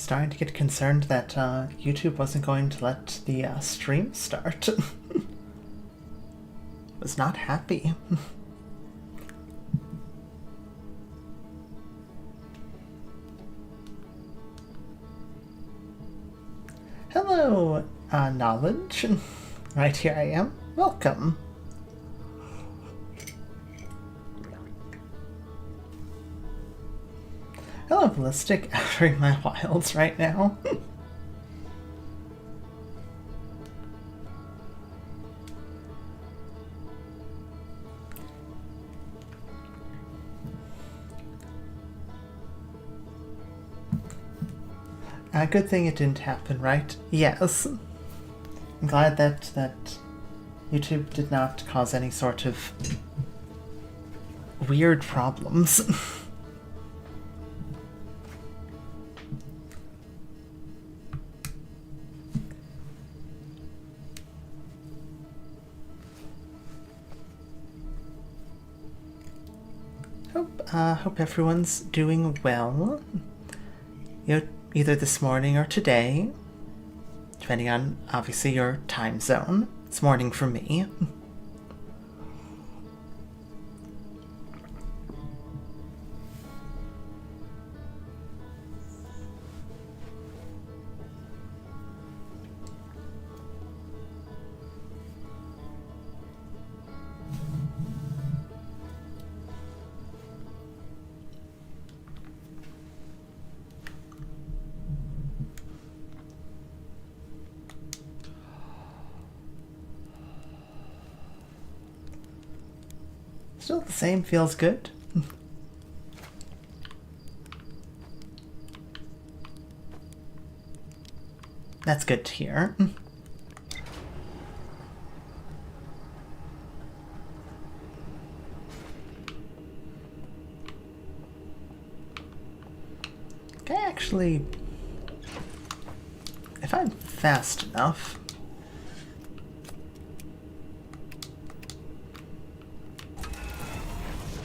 starting to get concerned that YouTube wasn't going to let the stream start. Was not happy. Hello, knowledge. Right here I am. Welcome. Hello, Ballistic. Entering my wilds right now. Good thing it didn't happen, right? Yes. I'm glad that YouTube did not cause any sort of weird problems. Hope everyone's doing well. Either this morning or today, depending on, obviously, your time zone. It's morning for me. Still the same, feels good. That's good to hear. Okay, actually, if I'm fast enough,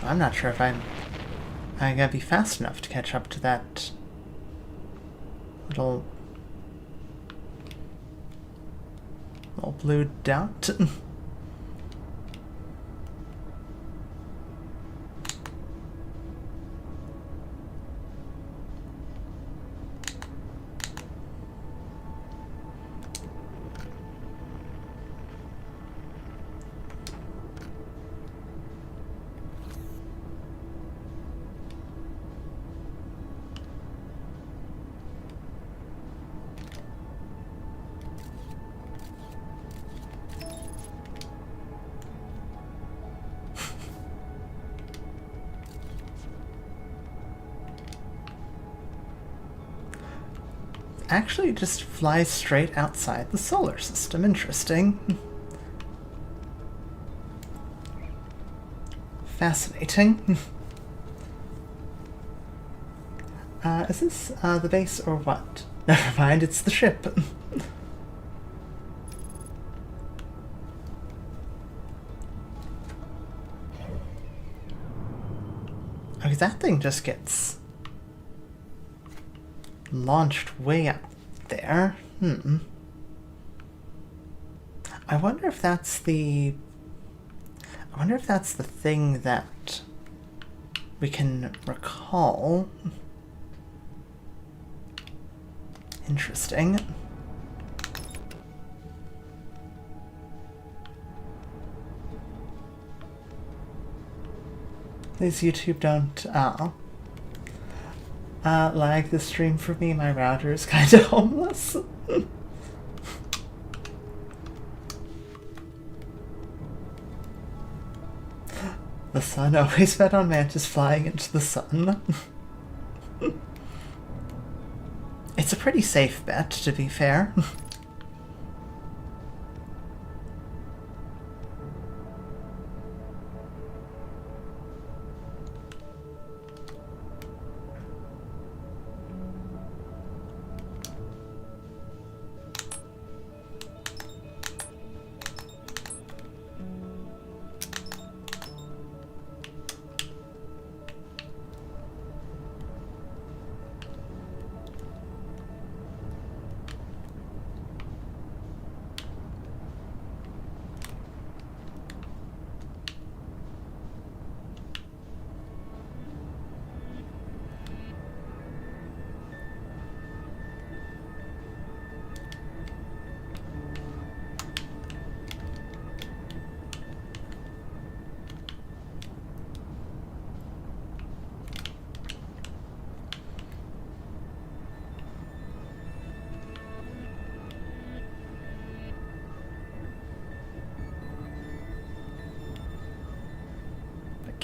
I'm not sure if I'm gonna be fast enough to catch up to that little blue dot. Actually, it just flies straight outside the solar system. Interesting. Fascinating. Is this the base or what? Never mind, it's the ship. Okay, that thing just gets launched way up there. I wonder if that's the thing that we can recall. Interesting. Please, YouTube, don't lag the stream for me. My router is kind of homeless. The sun, always bet on Mantis flying into the sun. It's a pretty safe bet, to be fair.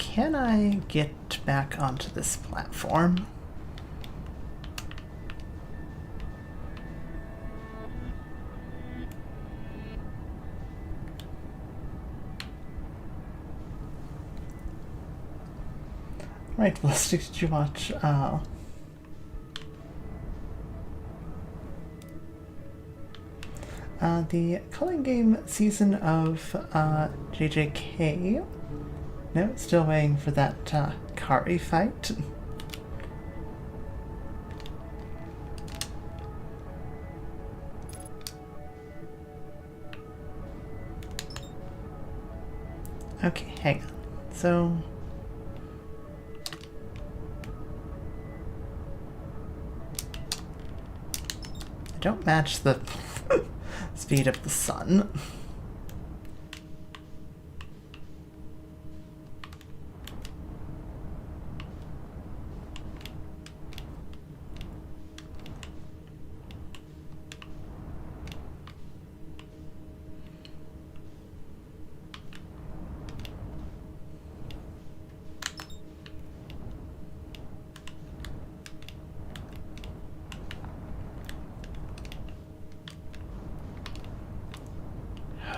can I get back onto this platform? Right, Ballistic, did you watch the Culling Game season of JJK? No, still waiting for that Kari fight. Okay, hang on. So... I don't match the speed of the sun.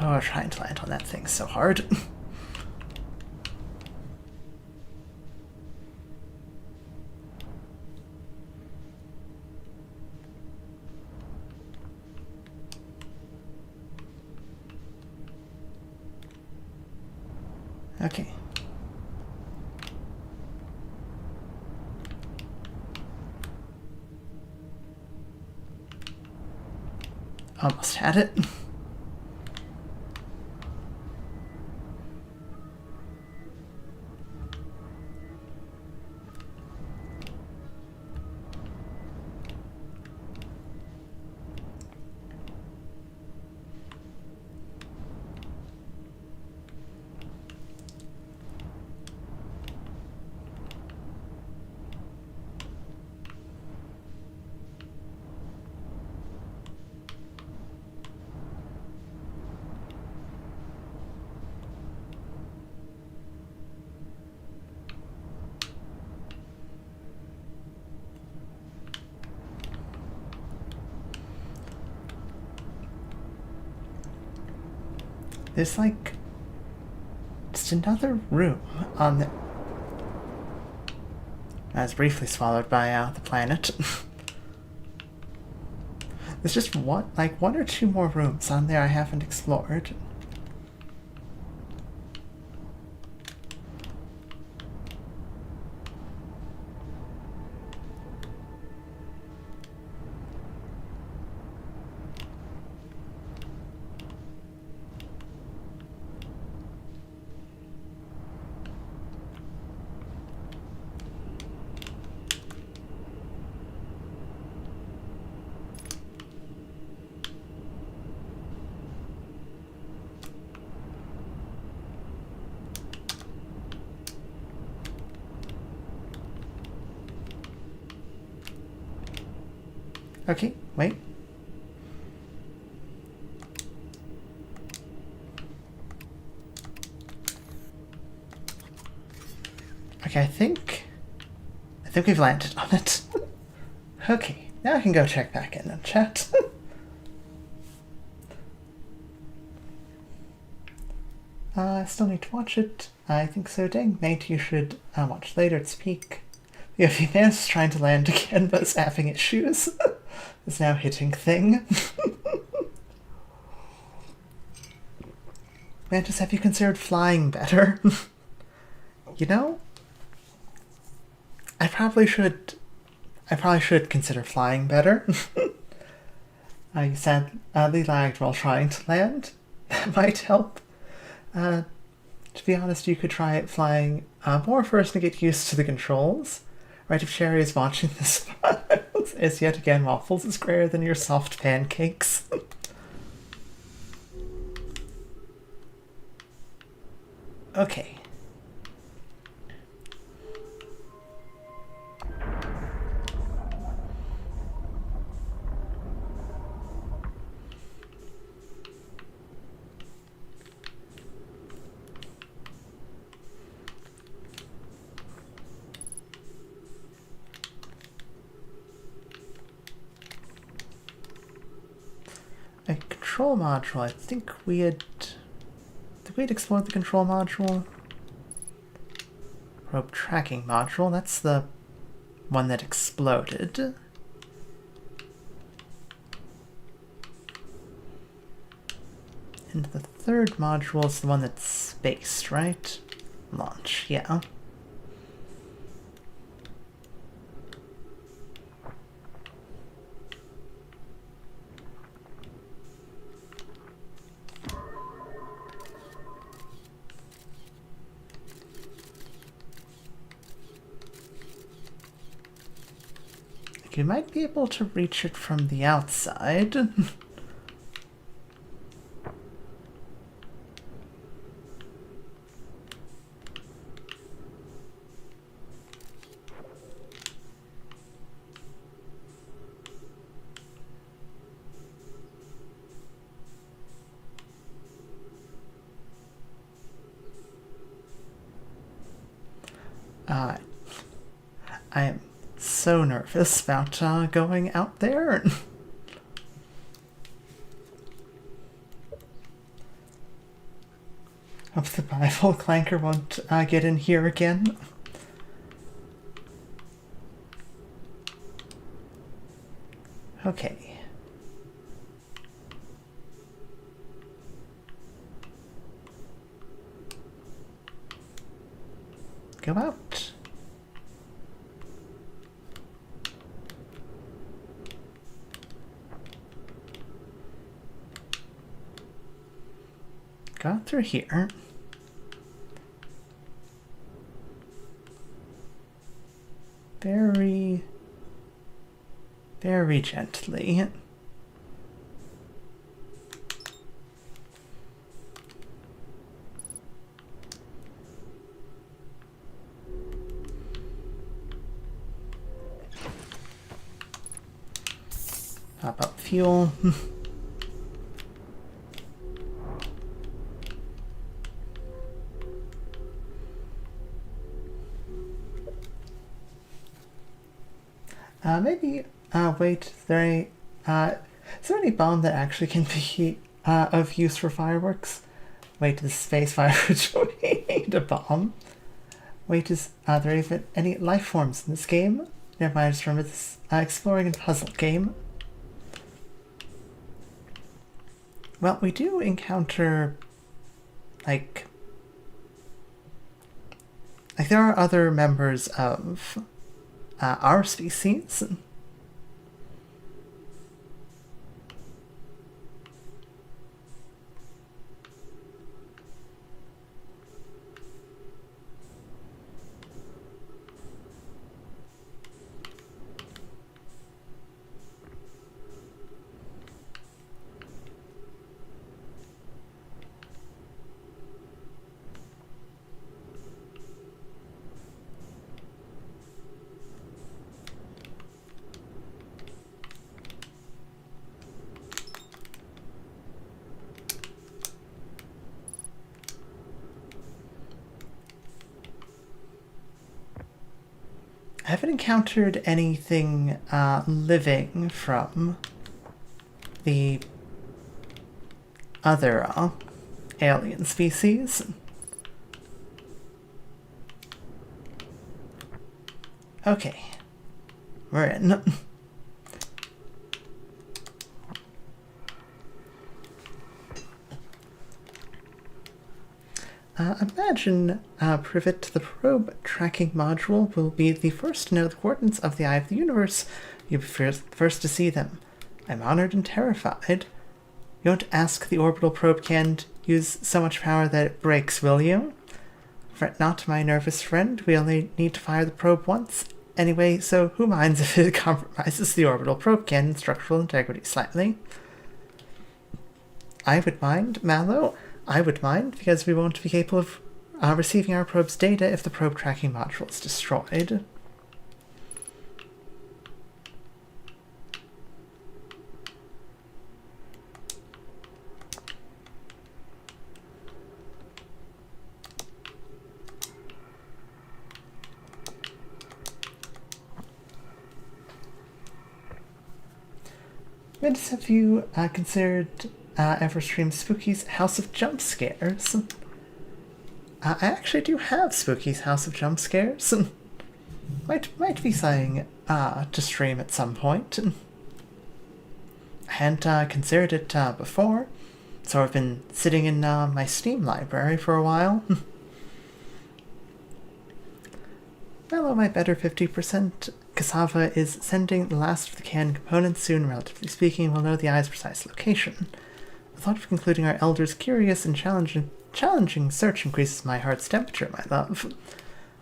Oh, trying to land on that thing so hard. Okay. Almost had it. There's like just another room on the... I was briefly swallowed by the planet. There's just one or two more rooms on there I haven't explored. Okay, wait. Okay, I think we've landed on it. Okay, now I can go check back in and chat. I still need to watch it. I think so. Dang, mate, you should watch later at Speak. The man is trying to land again, but is having issues. It's now hitting thing. Mantis, have you considered flying better? You know, I probably should consider flying better. You sadly lagged while trying to land. That might help. To be honest, you could try flying more first to get used to the controls. Right, if Sherry is watching this, as yet again waffles is greater than your soft pancakes. Okay. control module. I think we had... Did we explore the control module? Probe tracking module. That's the one that exploded. And the third module is the one that's spaced, right? Launch, yeah. You might be able to reach it from the outside. I am so nervous about going out there. Hope the Bible clanker won't get in here again. Okay. Go out. Got through here. Very, very gently. Pop up fuel. Maybe wait, is there any bomb that actually can be of use for fireworks? Wait, the space fire which we need a bomb. Wait, is there even any life forms in this game? Never mind, I just remember this exploring and puzzle game. Well, we do encounter like there are other members of our species. I haven't encountered anything living from the other alien species. Okay, we're in. Imagine, Privet, the probe tracking module will be the first to know the coordinates of the Eye of the Universe. You'll be first to see them. I'm honored and terrified. You won't ask the orbital probe can't use so much power that it breaks, will you? Fret not, my nervous friend. We only need to fire the probe once. Anyway, so who minds if it compromises the orbital probe cannon's structural integrity slightly? I would mind, Mallow. I would mind, because we won't be capable of receiving our probe's data if the probe tracking module is destroyed. Mantis, have you considered ever stream Spooky's House of Jump Scares? I actually do have Spooky's House of Jump Scares. Might be something to stream at some point. I hadn't considered it before, so I've been sitting in my Steam library for a while. Hello, my better 50%. Cassava is sending the last of the canned components soon, relatively speaking. We'll know the eye's precise location. The thought of concluding our elder's curious and challenging search increases my heart's temperature, my love.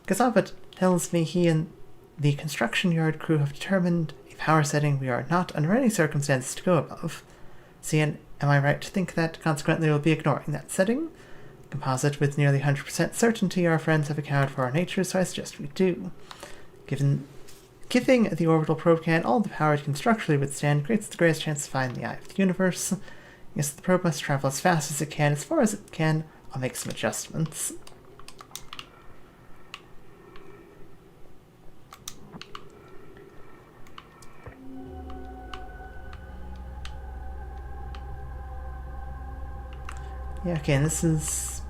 Cassava tells me he and the construction yard crew have determined a power setting we are not under any circumstances to go above. See, and am I right to think that consequently we'll be ignoring that setting? Composite with nearly 100% certainty our friends have accounted for our nature, so I suggest we do. Giving the orbital probe can all the power it can structurally withstand creates the greatest chance to find the eye of the universe. Yes, the probe must travel as fast as it can. As far as it can, I'll make some adjustments. Yeah, okay, and this is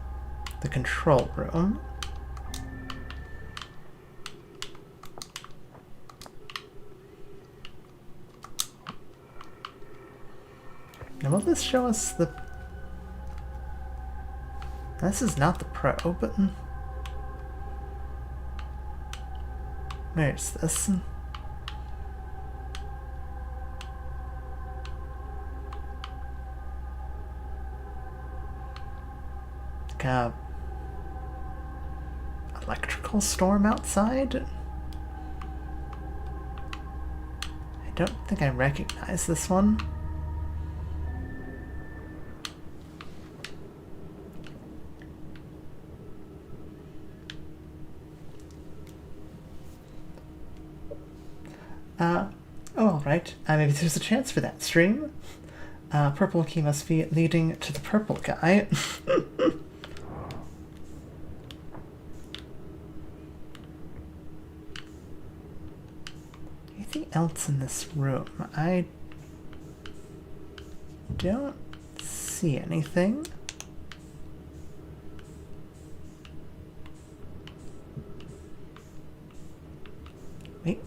the control room. Now, will this show us the... This is not the probe, but... Where's this? Like a... electrical storm outside? I don't think I recognize this one. Alright. Maybe there's a chance for that stream. Purple key must be leading to the purple guy. Anything else in this room? I don't see anything. Wait.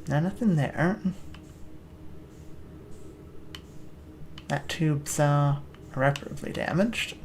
No, nothing there. That tube's irreparably damaged.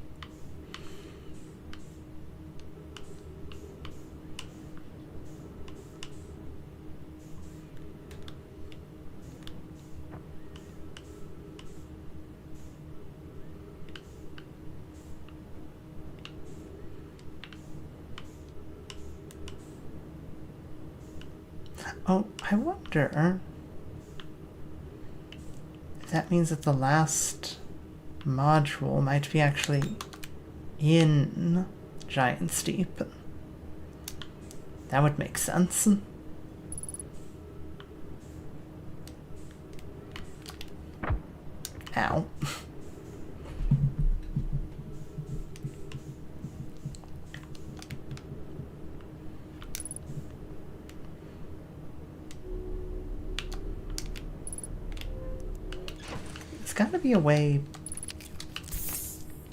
Oh, I wonder if that means that the last module might be actually in Giant Steep. That would make sense. Ow. Gotta be a way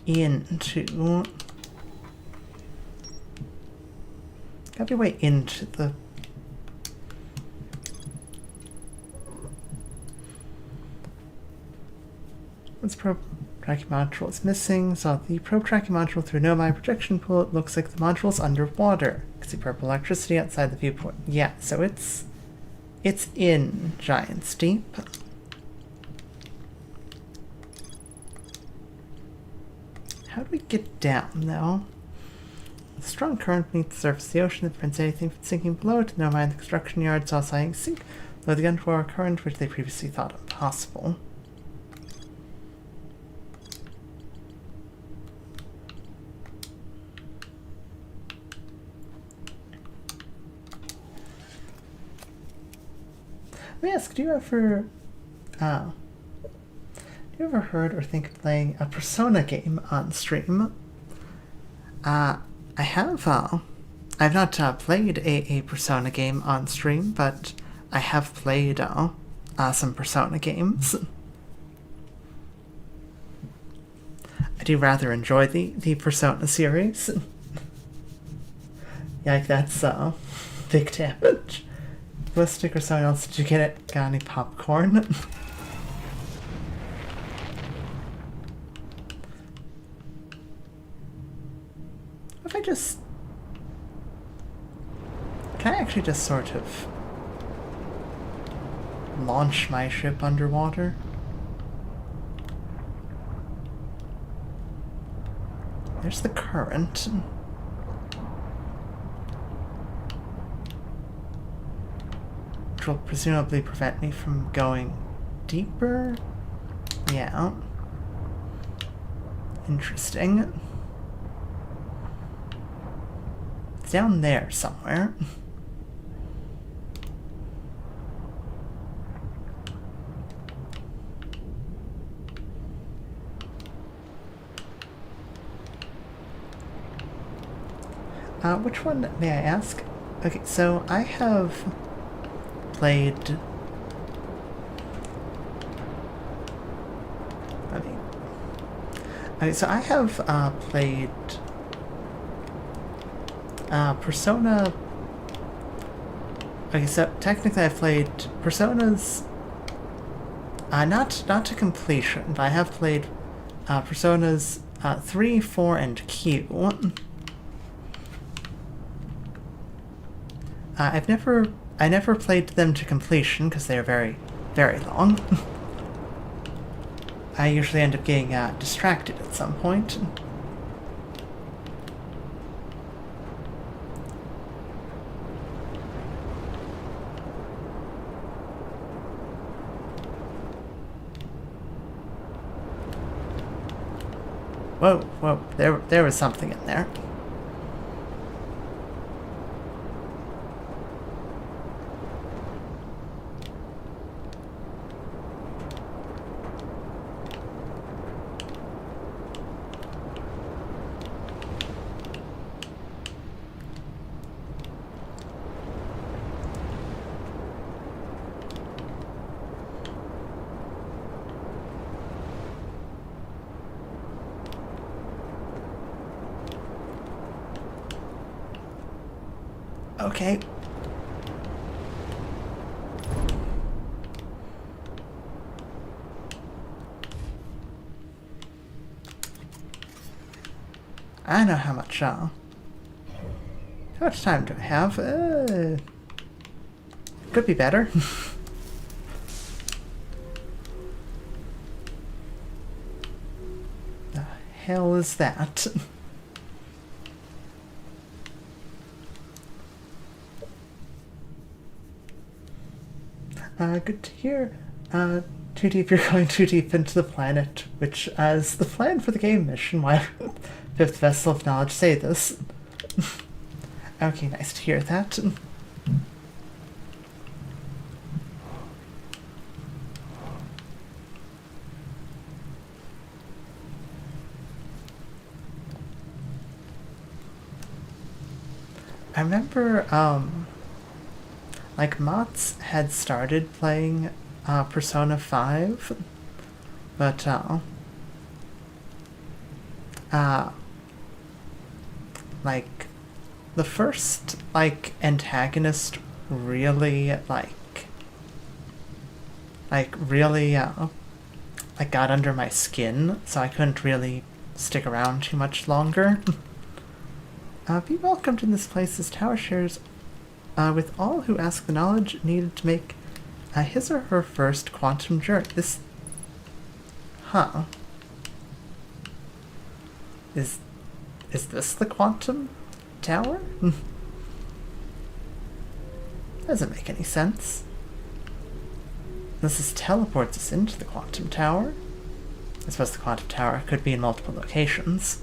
into... Gotta be a way into the... What's probe tracking module is missing? Saw the probe tracking module through no my projection pool. It looks like the module's underwater. Can see purple electricity outside the viewport. Yeah, so it's in Giant Steep. How do we get down, though? A strong current beneath the surface of the ocean that prevents anything from sinking below it. No mind the construction yard saw sighting sink below the underwater current, which they previously thought impossible. Let me ask, do you ever heard or think of playing a Persona game on stream? I have, I've not played a Persona game on stream, but I have played some Persona games. I do rather enjoy the Persona series. Yike, that's big damage. Ballistic or something else, did you get it? Got any popcorn? If I just... Can I actually just sort of launch my ship underwater? There's the current. Which will presumably prevent me from going deeper? Yeah. Interesting. It's down there somewhere. Which one, may I ask? Okay, so I have played... Okay, so I have played Persona... Okay, so technically I've played Personas... not to completion, but I have played Personas 3, 4, and Q. I never played them to completion because they are very, very long. I usually end up getting distracted at some point. Whoa, there was something in there. Okay. I know how much time do I have? Could be better. The hell is that? Good to hear. Too deep, you're going too deep into the planet, which, as the plan for the game mission, why Fifth Vessel of Knowledge say this. Okay, nice to hear that. I remember, like, Motts had started playing Persona 5, but like, the first, like, antagonist really, really, like, got under my skin, so I couldn't really stick around too much longer. Be welcomed in this place. This tower shares with all who ask the knowledge needed to make his or her first quantum journey. This... Huh. Is this the quantum tower? Doesn't make any sense. This teleports us into the quantum tower. I suppose the quantum tower could be in multiple locations.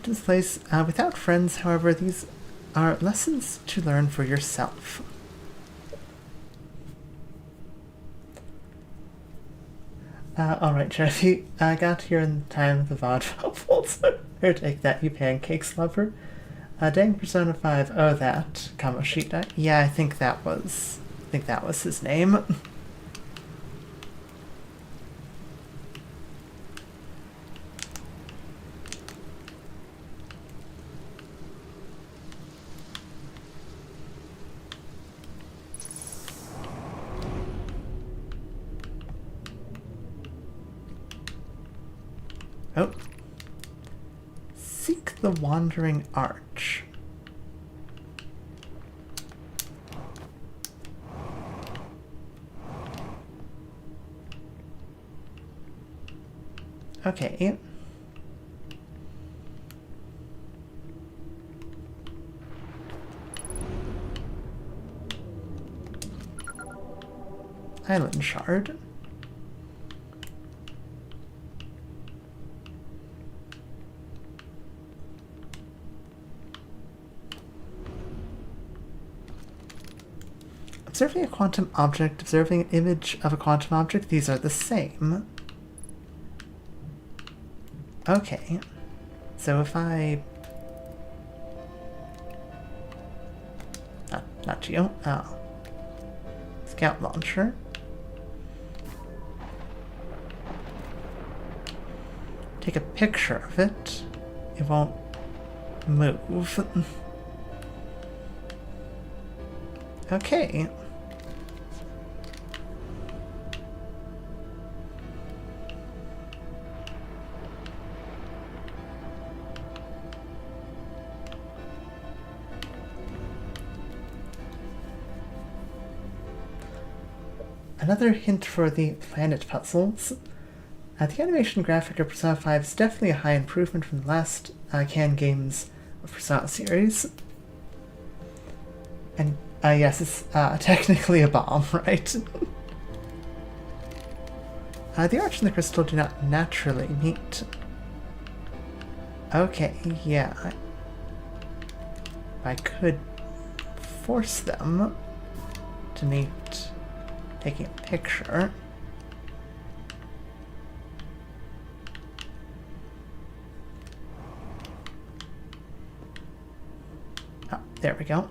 This place without friends, however, these are lessons to learn for yourself. Alright, Jeff, you got here in time of the vaudeville. Here, take that, you pancakes lover. Dang Persona 5. Oh, that Kamoshida. Yeah, I think that was his name. Oh. Seek the Wandering Arch. Okay. Island Shard. Observing a quantum object, observing an image of a quantum object, these are the same. Okay. So if I... not you. Oh. Scout launcher. Take a picture of it. It won't move. Okay. Another hint for the planet puzzles. The animation graphic of Persona 5 is definitely a high improvement from the last canned games of Persona series. And yes, it's technically a bomb, right? The arch and the crystal do not naturally meet. Okay, yeah. I could force them to meet taking a picture. Oh, there we go.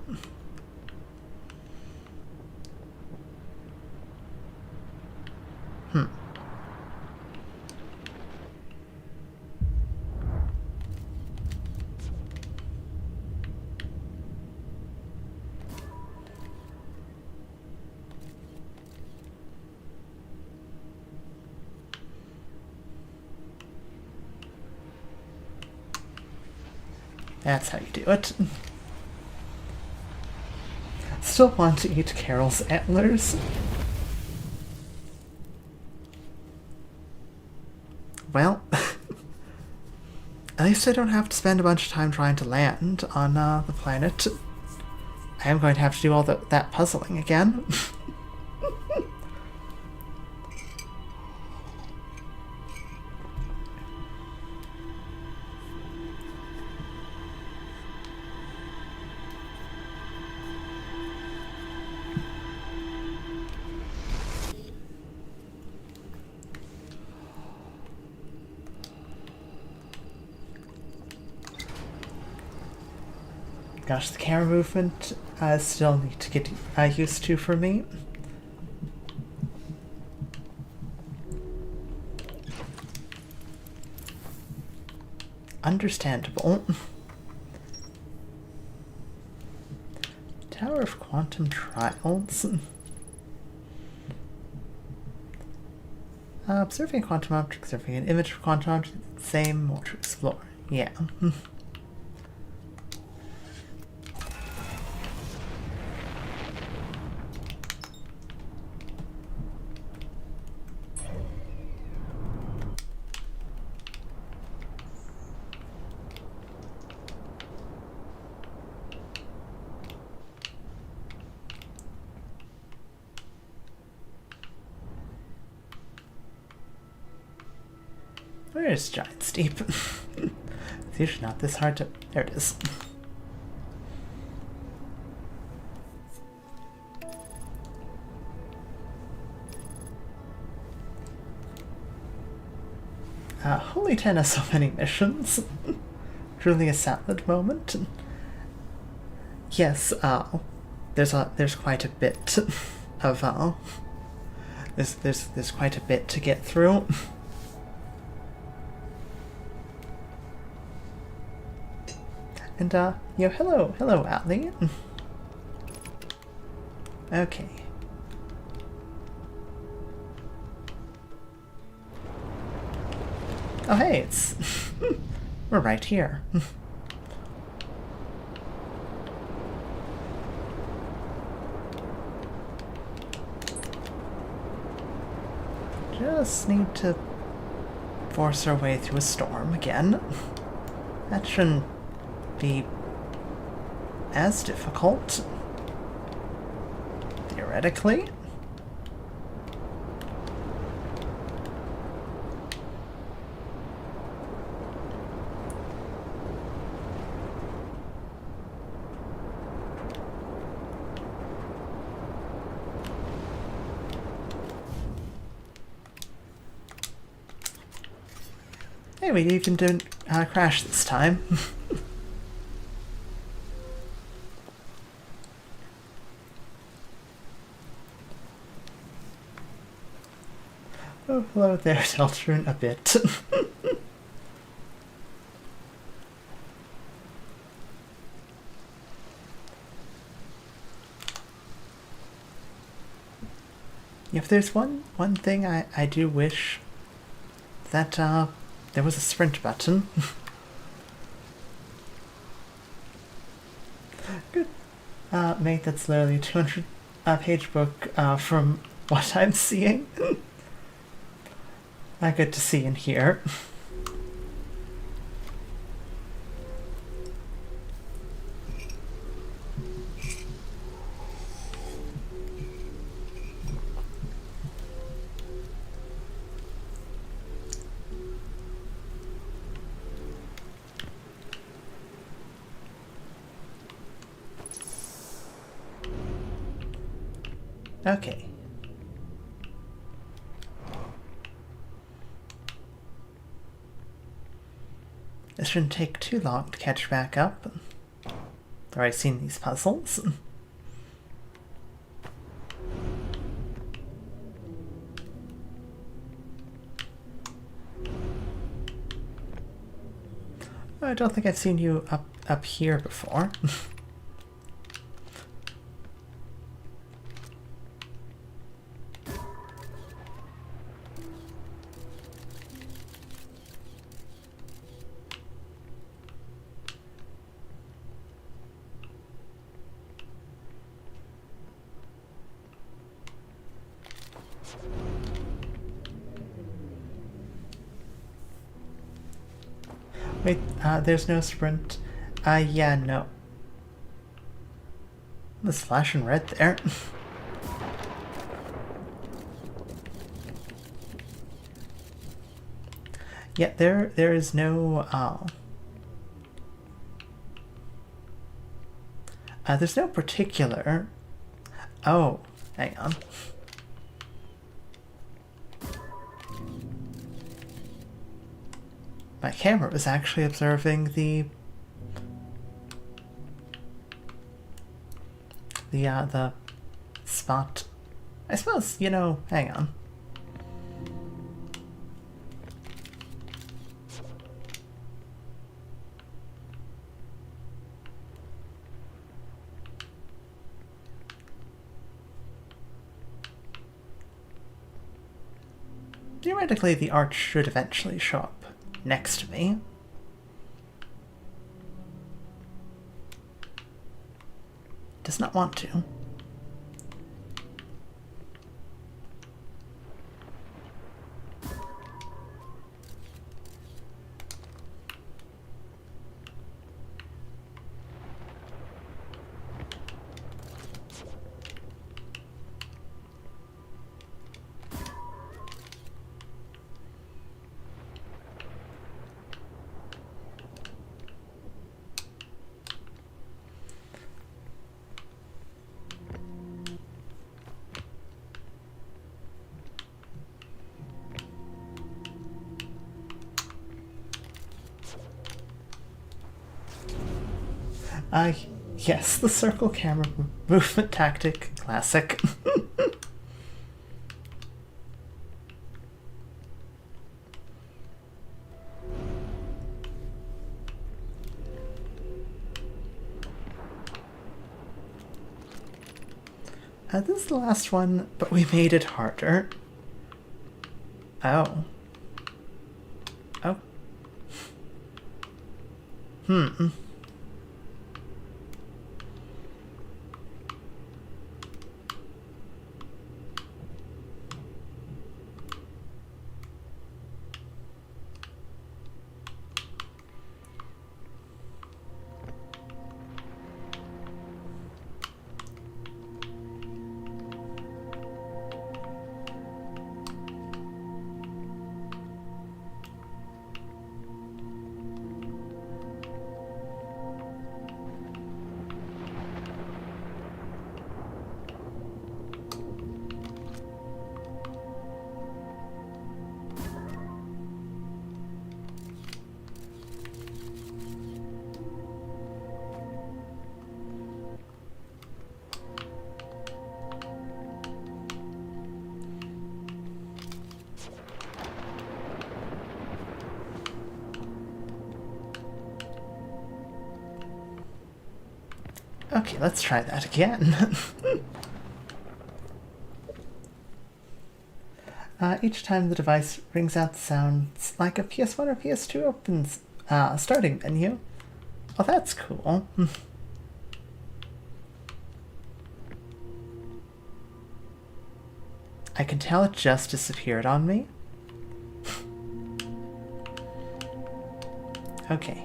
That's how you do it. Still want to eat Carol's antlers. Well, at least I don't have to spend a bunch of time trying to land on the planet. I am going to have to do all that puzzling again. Gosh, the camera movement still need to get used to for me. Understandable. Tower of Quantum Trials. Observing a quantum object, observing an image of a quantum object, same, more to explore. Yeah. Where is Giant Steep? It's usually not this hard to... There it is. Holy 10 has so many missions. Truly a salad moment. Yes, there's quite a bit of there's quite a bit to get through. And hello, Allie. Okay. Oh hey, it's we're right here. Just need to force our way through a storm again. That shouldn't be as difficult, theoretically. Hey, we even didn't crash this time. Oh, hello there, Deltron, a bit. If there's one thing I do wish that there was a sprint button. Good. Mate, that's literally a 200 page book from what I'm seeing. Good to see and hear. Okay. This shouldn't take too long to catch back up. I've already seen these puzzles. I don't think I've seen you up here before. Wait, there's no sprint. Yeah, no. This flashing red there. Yeah, there is no, there's no particular... Oh, hang on. My camera was actually observing the spot. I suppose, hang on. Theoretically, the arch should eventually show up next to me. Does not want to. Uh, yes, the circle camera movement tactic. Classic. This is the last one, but we made it harder. Oh. Oh. Hmm. Okay, let's try that again. Each time the device rings out sounds like a PS1 or PS2 opens starting menu. Oh, that's cool. I can tell it just disappeared on me. Okay.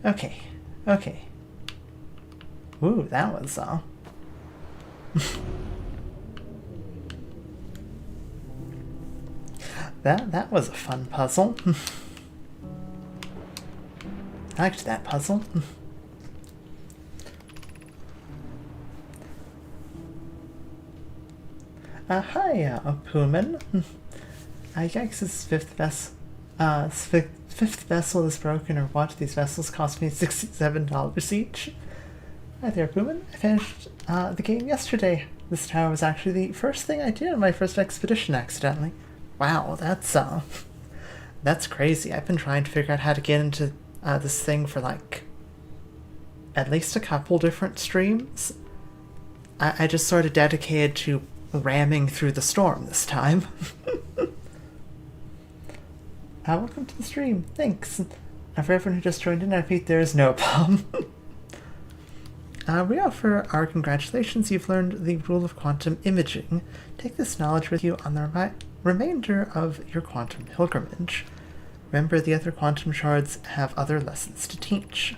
Okay, okay. Ooh, that was that was a fun puzzle. I liked that puzzle. Hi, Pullman. Yikes' fifth vessel is broken, or what? These vessels cost me $67 each. Hi there, Pullman. I finished the game yesterday. This tower was actually the first thing I did on my first expedition accidentally. Wow, that's crazy. I've been trying to figure out how to get into this thing for like at least a couple different streams. I just sort of dedicated to ramming through the storm this time. Welcome to the stream. Thanks. For everyone who just joined in, I repeat, there is no problem. We offer our congratulations. You've learned the rule of quantum imaging. Take this knowledge with you on the remainder of your quantum pilgrimage. Remember, the other quantum shards have other lessons to teach.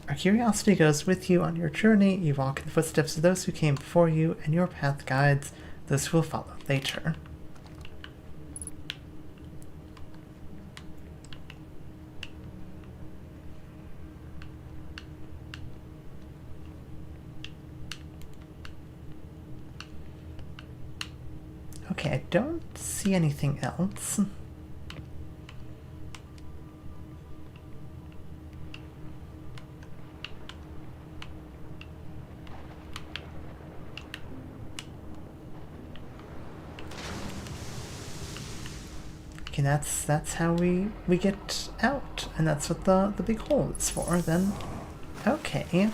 Our curiosity goes with you on your journey. You walk in the footsteps of those who came before you, and your path guides those who will follow later. Okay, I don't see anything else. Okay, that's how we get out, and that's what the big hole is for, then. Okay.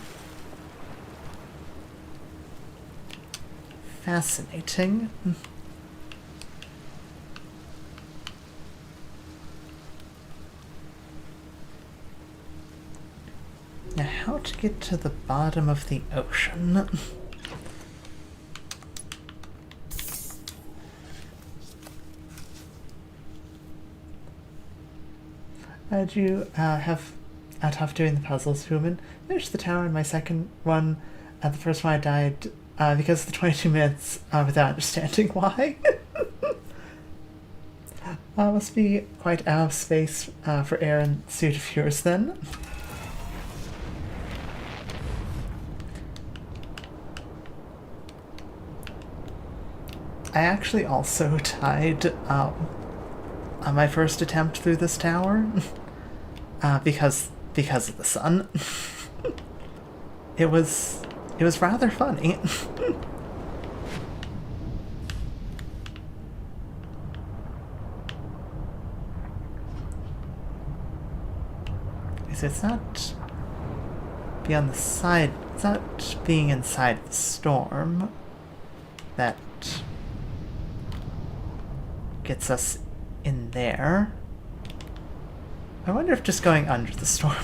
Fascinating. Now, how to get to the bottom of the ocean? Did you have a tough doing the puzzles, human? Finished the tower in my second one. The first one I died because of the 22 minutes without understanding why. Must be quite out of space for air and suit of yours then. I actually also died on my first attempt through this tower because of the sun. It was rather funny. So it's not beyond the side. It's not being inside the storm that gets us in there. I wonder if just going under the storm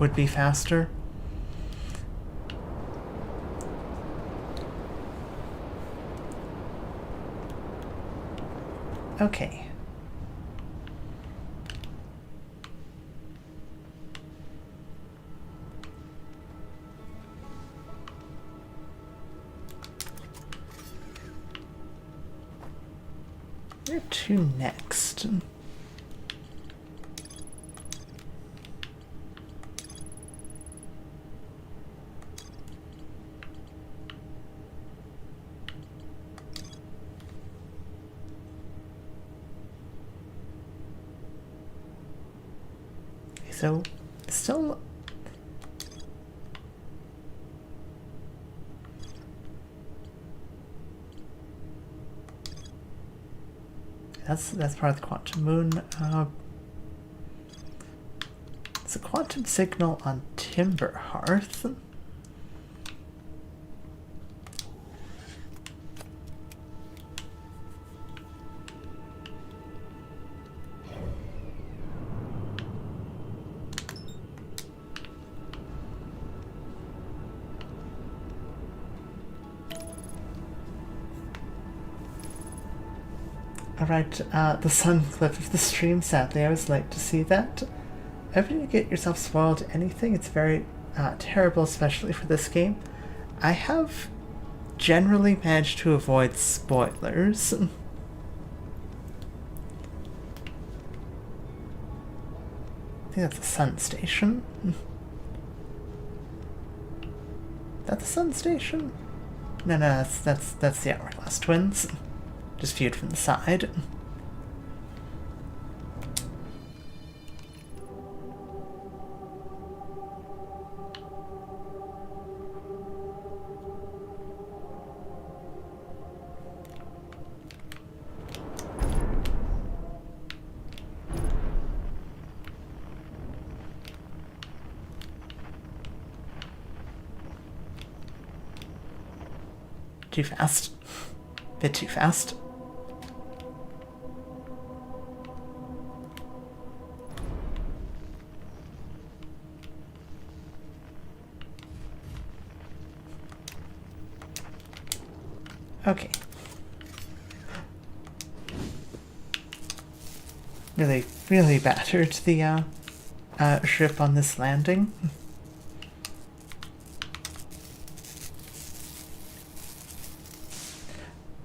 would be faster. Okay. Where to next? So, still... That's part of the quantum moon. It's a quantum signal on Timber Hearth. Alright, the sun clip of the stream, sadly I was late to see that. If you get yourself spoiled anything, it's very terrible, especially for this game. I have generally managed to avoid spoilers. I think that's a sun station. That's the sun station? No, that's the Hourglass Twins. Just viewed from the side. Too fast. Bit too fast. Okay. Really battered the ship on this landing.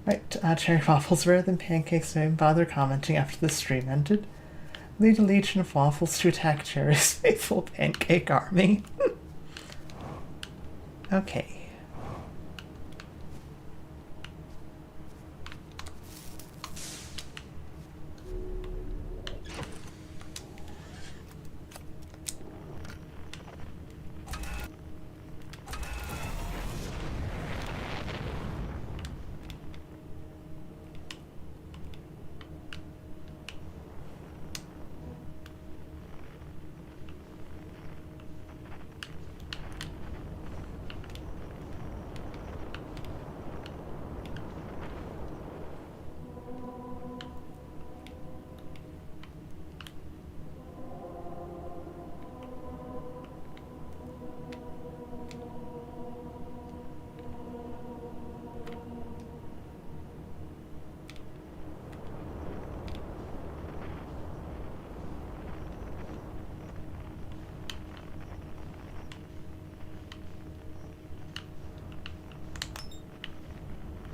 Right, cherry waffles rather than pancakes, don't even bother commenting after the stream ended. Lead a legion of waffles to attack Cherry's faithful pancake army. Okay.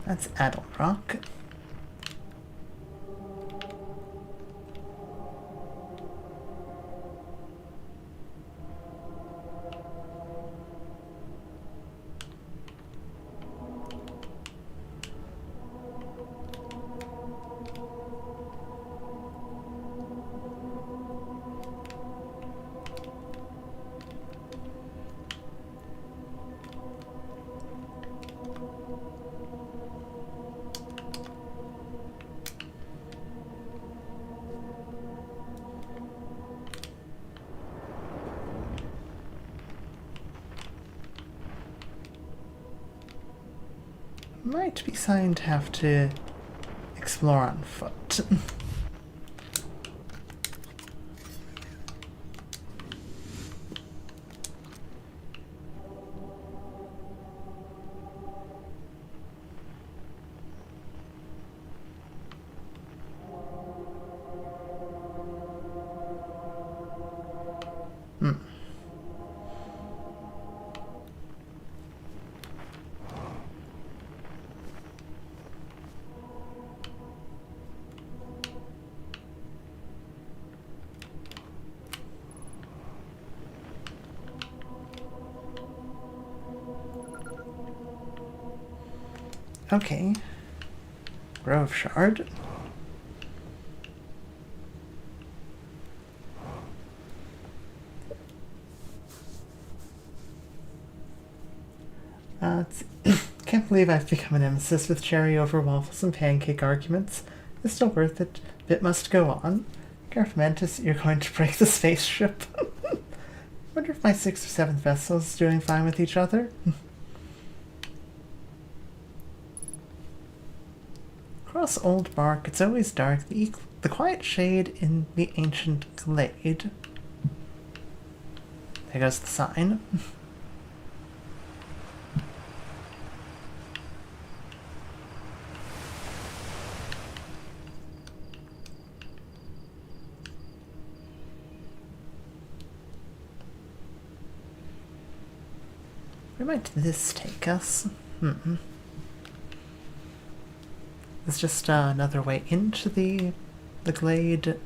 That's Adult Rock. might be something to have to explore on foot. Okay. Grove Shard. Can't believe I've become a nemesis with cherry over waffles and pancake arguments. It's still worth it. Bit must go on. Careful, Mantis, you're going to break the spaceship. Wonder if my 6th or 7th vessel is doing fine with each other. Across old bark, it's always dark. The quiet shade in the ancient glade. There goes the sign. Where might this take us? It's just another way into the glade.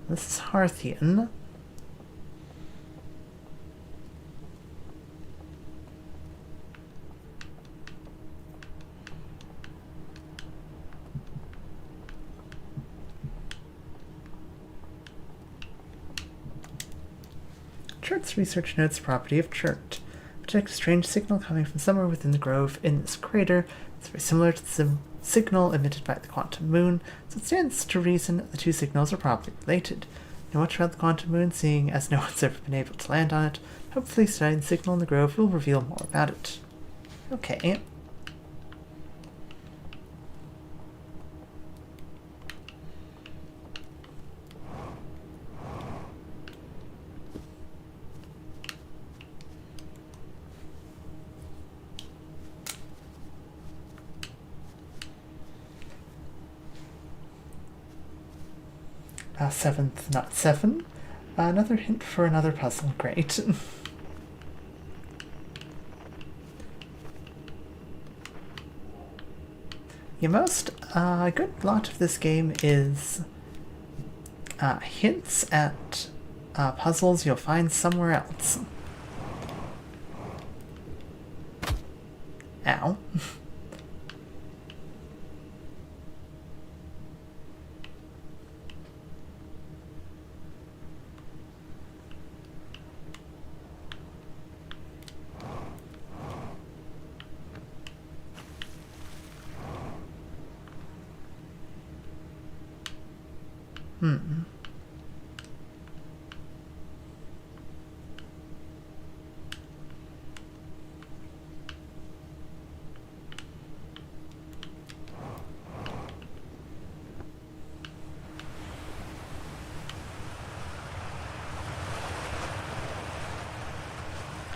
This is Hearthian. Churt's research notes property of Churt. Detect a strange signal coming from somewhere within the grove in this crater. It's very similar to the signal emitted by the quantum moon, so it stands to reason the two signals are probably related. Know much about the quantum moon, seeing as no one's ever been able to land on it. Hopefully studying the signal in the grove will reveal more about it. Okay. Seventh, not 7. Another hint for another puzzle. Great. A good lot of this game is hints at puzzles you'll find somewhere else. Ow.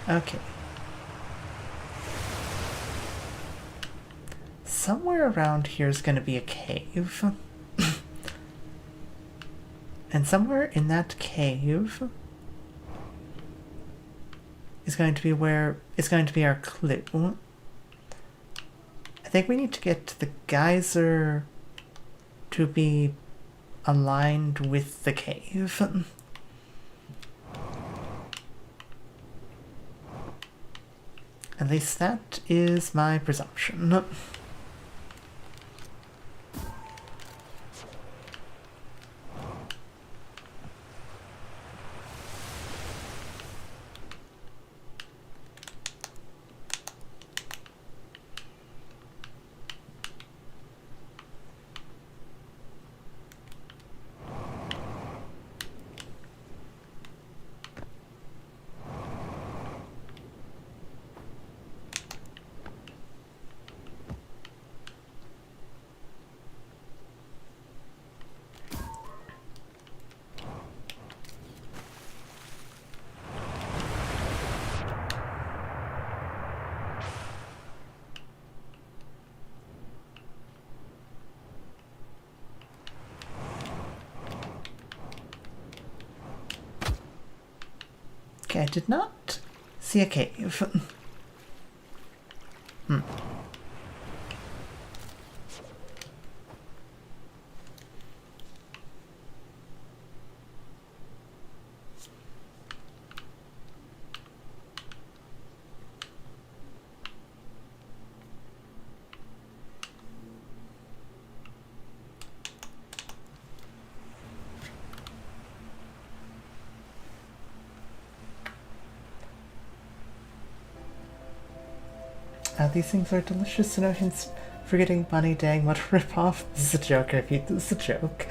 Okay. Somewhere around here is going to be a cave. And somewhere in that cave is going to be our clue. I think we need to get the geyser to be aligned with the cave. At least that is my presumption. Okay, I did not see a cave. These things are delicious, no hints for getting money. Dang, what a rip-off. This is a joke, I repeat, this is a joke.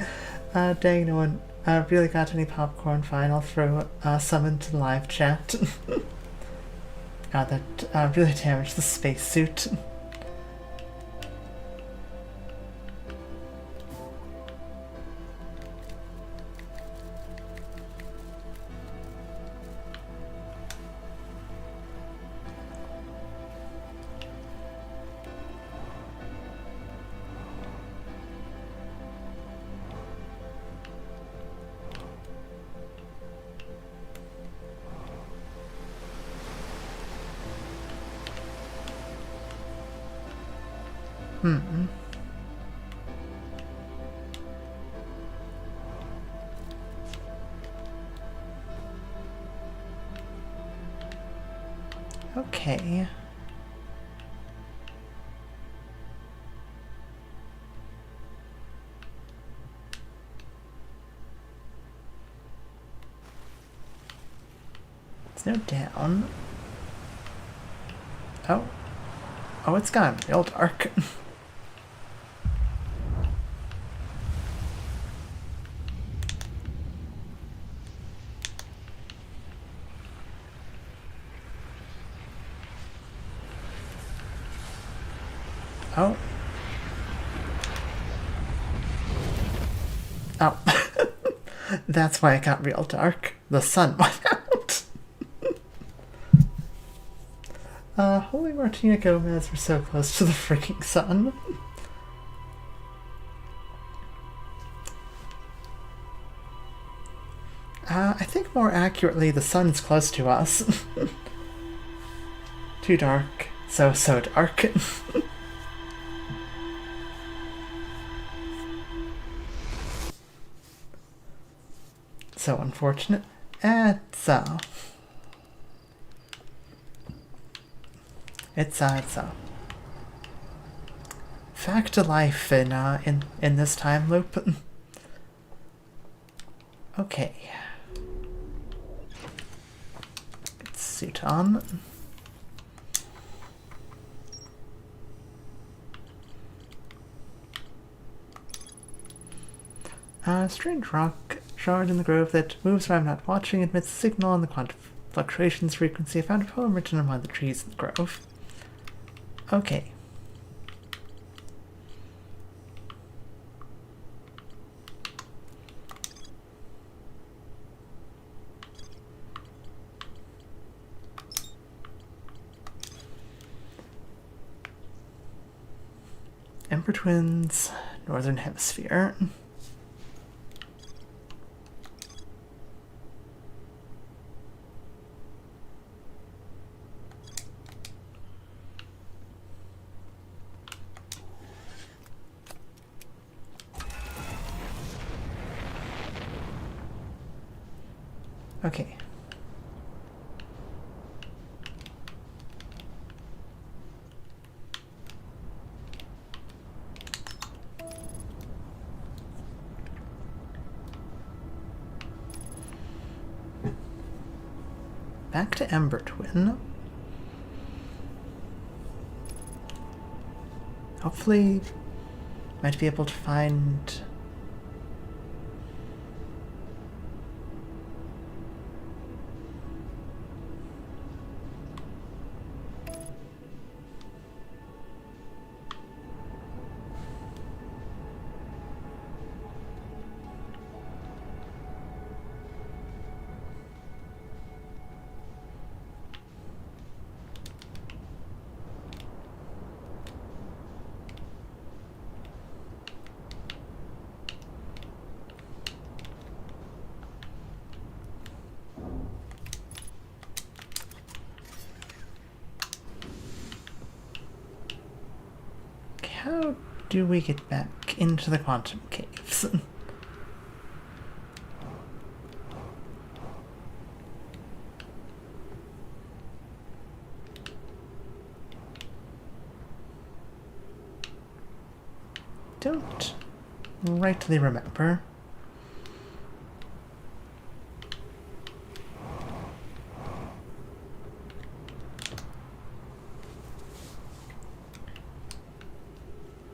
Dang, no one really got any popcorn. Fine, I'll throw some into the live chat. God, that really damaged the spacesuit. Okay. There's no down. Oh. Oh, it's gone real dark. Oh. Oh. That's why it got real dark. The sun went out. Holy Martina Gomez, we're so close to the freaking sun. I think more accurately, the sun's close to us. Too dark. So dark. So unfortunate. It's fact of life in this time loop. Okay. Get suit on. Strange rock shard in the grove that moves when I'm not watching, emits a signal on the quantum fluctuations frequency. I found a poem written on one of the trees in the grove. Okay. Ember Twins, Northern Hemisphere. Okay. Back to Ember Twin. Hopefully, might be able to find... how do we get back into the quantum caves? Don't rightly remember.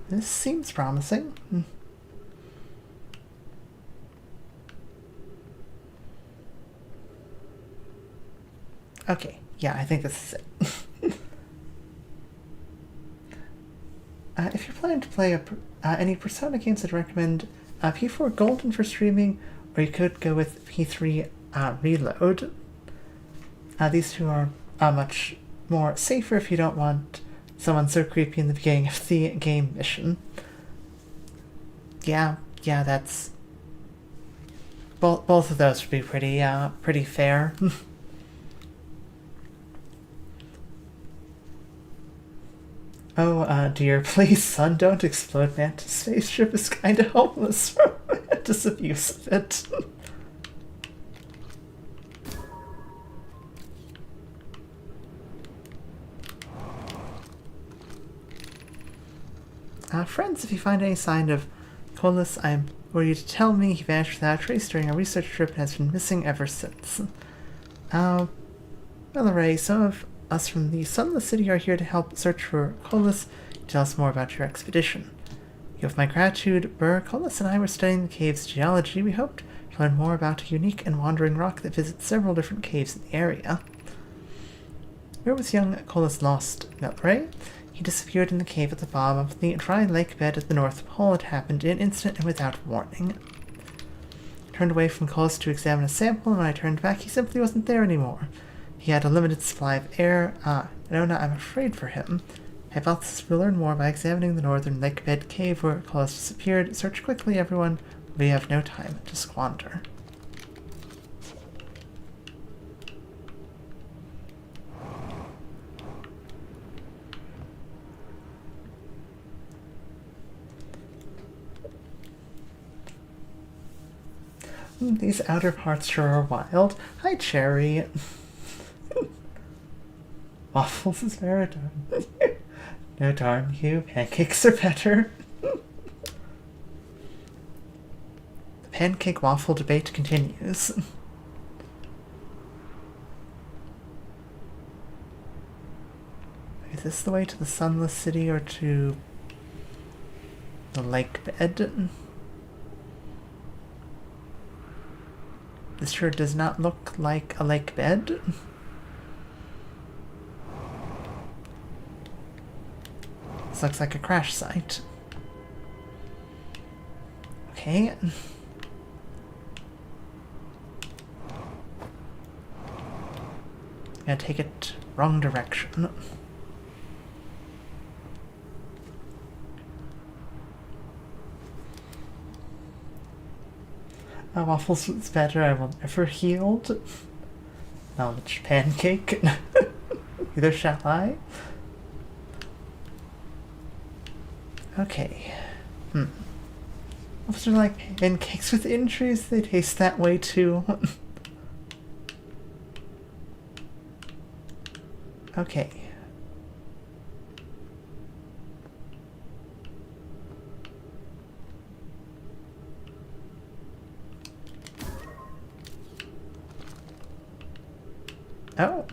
This seems promising. Okay, yeah, I think this is it. If you're planning to play any Persona games, I'd recommend P4 Golden for streaming, or you could go with P3 Reload. These two are much more safer if you don't want someone so creepy in the beginning of the game mission. Yeah, that's... Both of those would be pretty fair. Oh, dear, please, son, don't explode. Mantis' spaceship is kinda homeless from disabuse of it. Friends, if you find any sign of Colas, I implore you to tell me. He vanished without a trace during a research trip and has been missing ever since. Well, Ray, some of us from the Sunless City are here to help search for Colas. Tell us more about your expedition. You have my gratitude, Burr. Colas and I were studying the cave's geology. We hoped to learn more about a unique and wandering rock that visits several different caves in the area. Where was young Colas lost, Ray? He disappeared in the cave at the bottom of the dry lake bed at the North Pole. It happened in an instant and without warning. I turned away from Colas to examine a sample, and when I turned back, he simply wasn't there anymore. He had a limited supply of air. Nona, I'm afraid for him. Hypothesis we'll learn more by examining the northern lake bed cave where Colas disappeared. Search quickly, everyone. We have no time to squander. These outer parts sure are wild. Hi, Cherry. Waffles is very darn. No darn you, pancakes are better. The pancake waffle debate continues. Is this the way to the Sunless City or to the lake bed? This sure does not look like a lake bed. This looks like a crash site. Okay. Gotta take it wrong direction. Waffles is better, I will never yield. Knowledge pancake. Neither shall I. Okay. Waffles are like pancakes with injuries, they taste that way too. Okay. Oh.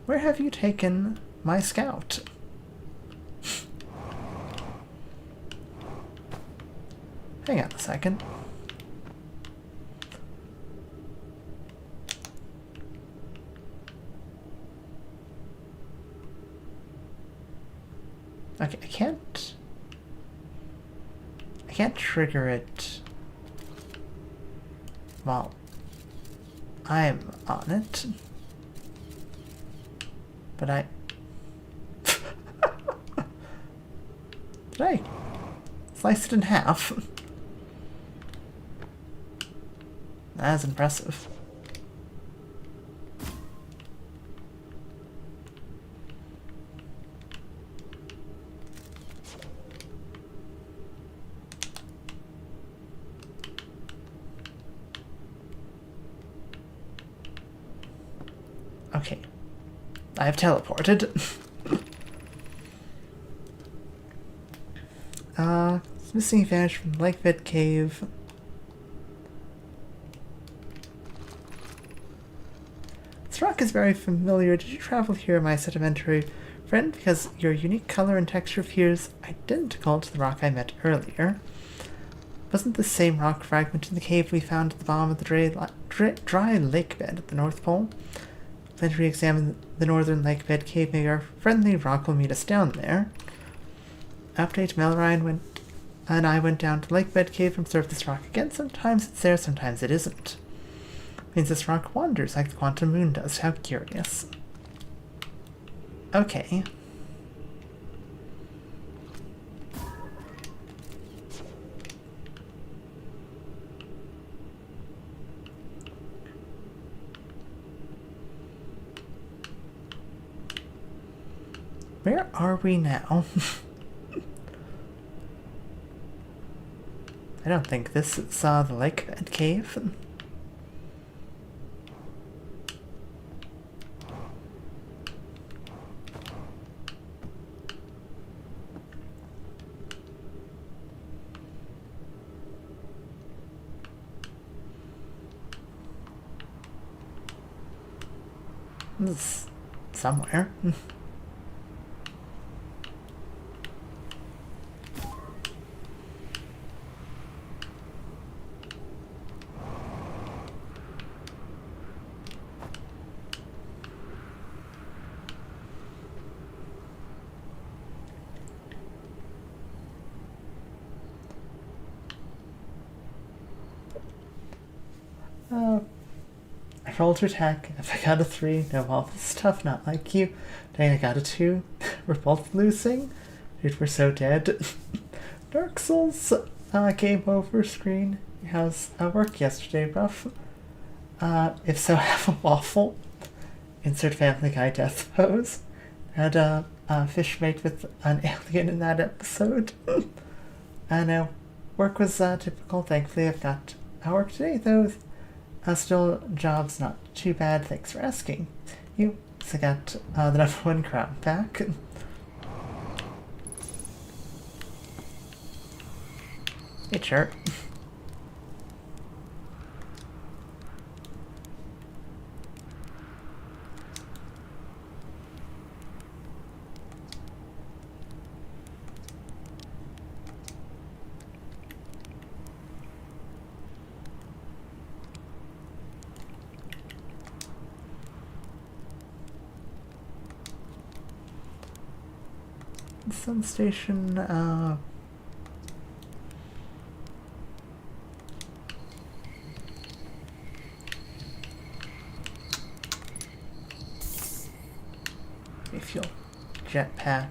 Where have you taken my scout? Hang on a second. Okay, I can't trigger it while I'm on it, but I did I slice it in half? That's impressive. I've teleported. Missing vanished from the lake bed cave. This rock is very familiar. Did you travel here, my sedimentary friend? Because your unique color and texture appears identical to the rock I met earlier. Wasn't the same rock fragment in the cave we found at the bottom of the dry lake bed at the North Pole? When we examine the northern lake bed cave, maybe our friendly rock will meet us down there. Update: Melrine and I went down to the lake bed cave and observed this rock again. Sometimes it's there, sometimes it isn't. Means this rock wanders like the quantum moon does. How curious. Okay. Where are we now? I don't think this is the lake bed cave. This is somewhere. I rolled to attack. If I got a 3, no, well, this is tough, not like you. Dang, I got a 2. We're both losing. Dude, we're so dead. Dark Souls game over screen. How's work yesterday, rough? If so, have a waffle. Insert Family Guy death pose. Had a fish mate with an alien in that episode. I know. Work was typical. Thankfully, I've got work today, though. Still, job's not too bad. Thanks for asking. You also got the number 1 crown back. Hey, chirp. Sun station, refuel jetpack.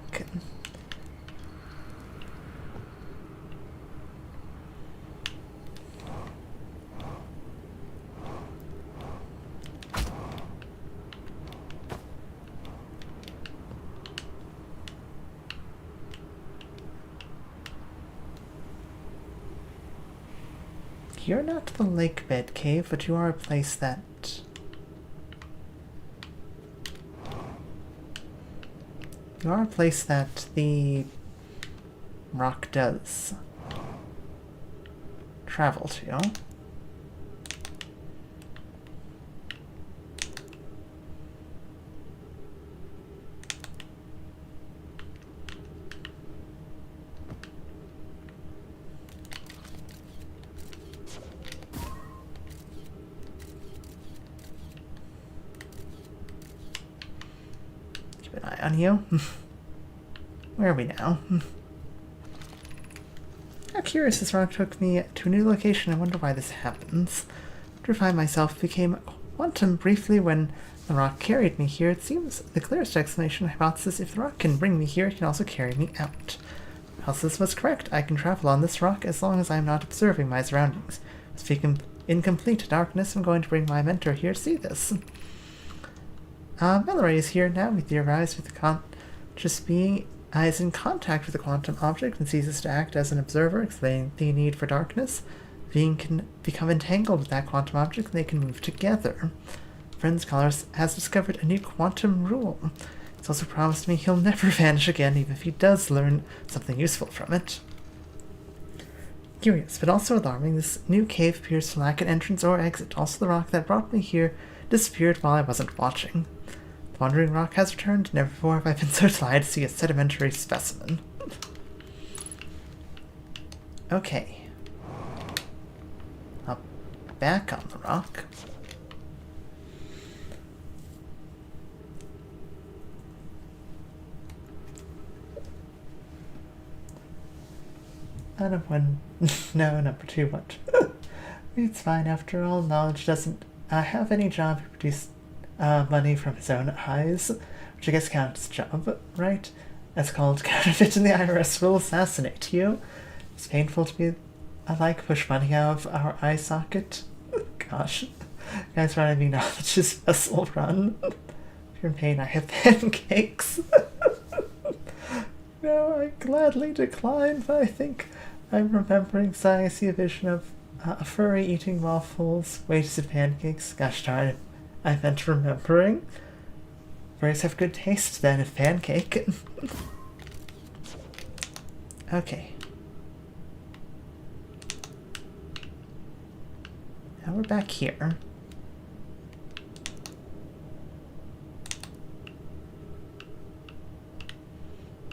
You're not the lake bed cave, but you are a place that... You are a place that the rock does travel to. Keep an eye on you. Where are we now? How curious, this rock took me to a new location. I wonder why this happens. After I find myself became quantum briefly when the rock carried me here. It seems the clearest explanation hypothesis. If the rock can bring me here, it can also carry me out. Hypothesis was correct. I can travel on this rock as long as I am not observing my surroundings. Speaking in complete darkness, I'm going to bring my mentor here to see this. Mallory is here now. We theorize with the conscious being is in contact with the quantum object and ceases to act as an observer, explaining the need for darkness. Being can become entangled with that quantum object and they can move together. friend scholar has discovered a new quantum rule. He's also promised me he'll never vanish again, even if he does learn something useful from it. Curious, but also alarming, this new cave appears to lack an entrance or exit. Also, the rock that brought me here disappeared while I wasn't watching. The wandering rock has returned. Never before have I been so delighted to see a sedimentary specimen. Okay. Up back on the rock. No, number 2, what? It's fine, after all, knowledge doesn't have any job to produce money from his own eyes, which I guess counts as job, right? That's called counterfeit, and the IRS will assassinate you. It's painful to be like push money out of our eye socket. Gosh, guys, running me knowledge is vessel run. If you're in pain, I have pancakes. No, I gladly decline, but I think I'm remembering, I see a vision of a furry eating waffles, wasted pancakes. Gosh darn it, I meant remembering. Furries have good taste then, if pancake. Okay. Now we're back here.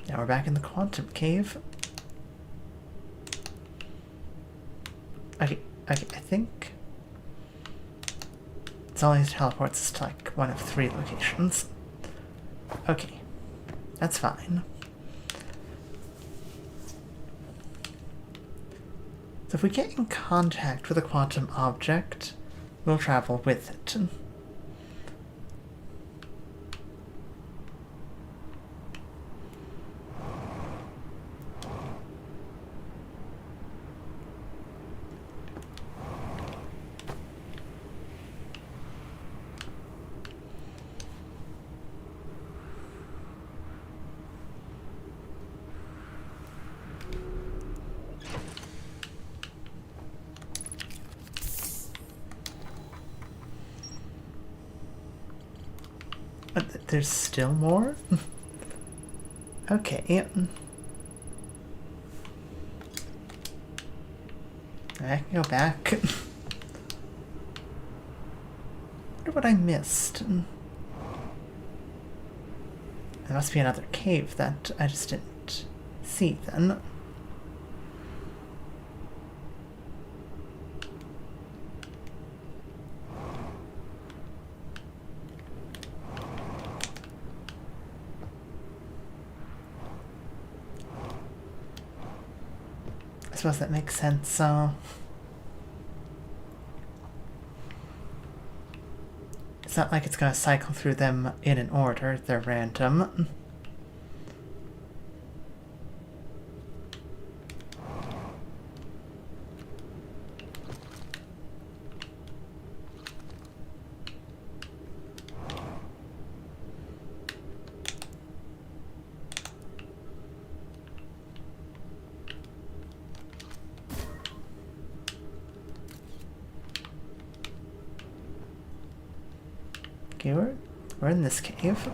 Now we're back in the quantum cave. Okay, I think it's always teleports us to like one of 3 locations. Okay, that's fine. So if we get in contact with a quantum object, we'll travel with it. There's still more? Okay. I can go back. I wonder what I missed. There must be another cave that I just didn't see then. I suppose that makes sense, so... It's not like it's gonna cycle through them in an order, they're random. Okay, we're in this cave.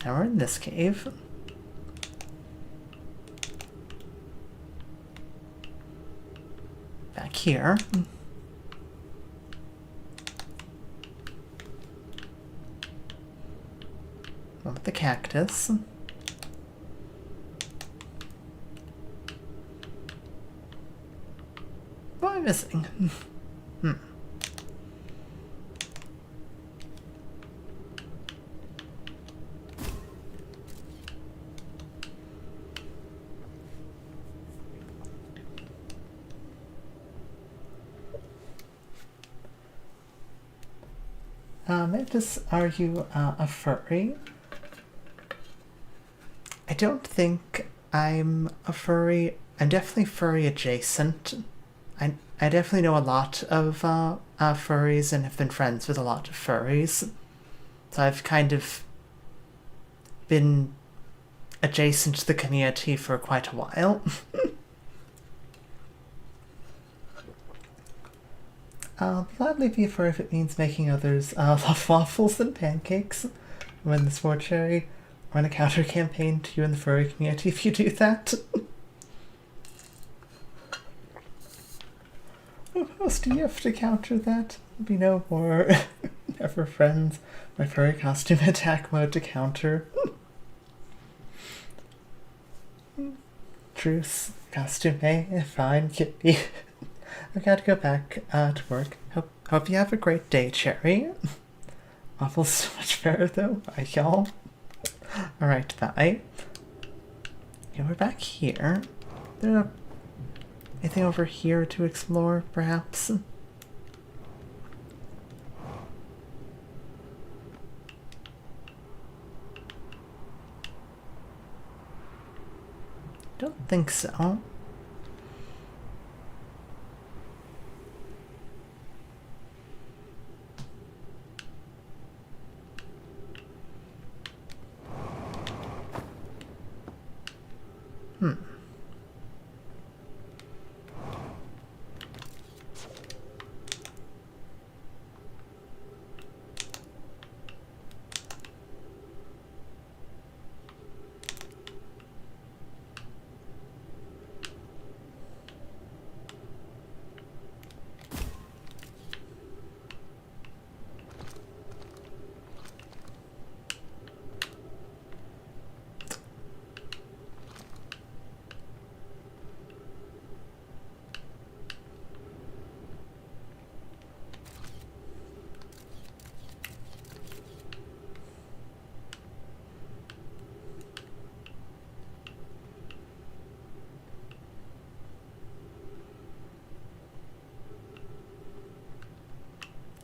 Now we're in this cave. Back here. One with the cactus. What am I missing? Mantis, are you a furry? I don't think I'm a furry. I'm definitely furry adjacent. I definitely know a lot of furries and have been friends with a lot of furries. So I've kind of been adjacent to the community for quite a while. I'll gladly be for if it means making others love waffles and pancakes. Run this war cherry. Run a counter campaign to you in the furry community if you do that. What else do you have to counter that? Be no more. Never friends. My furry costume attack mode to counter. Truce. Costume A. Fine, kitty. I've got to go back to work. Hope you have a great day, Cherry. Waffles so much better though. Bye, y'all. Alright, bye. Okay, we're back here. There anything over here to explore, perhaps? Don't think so.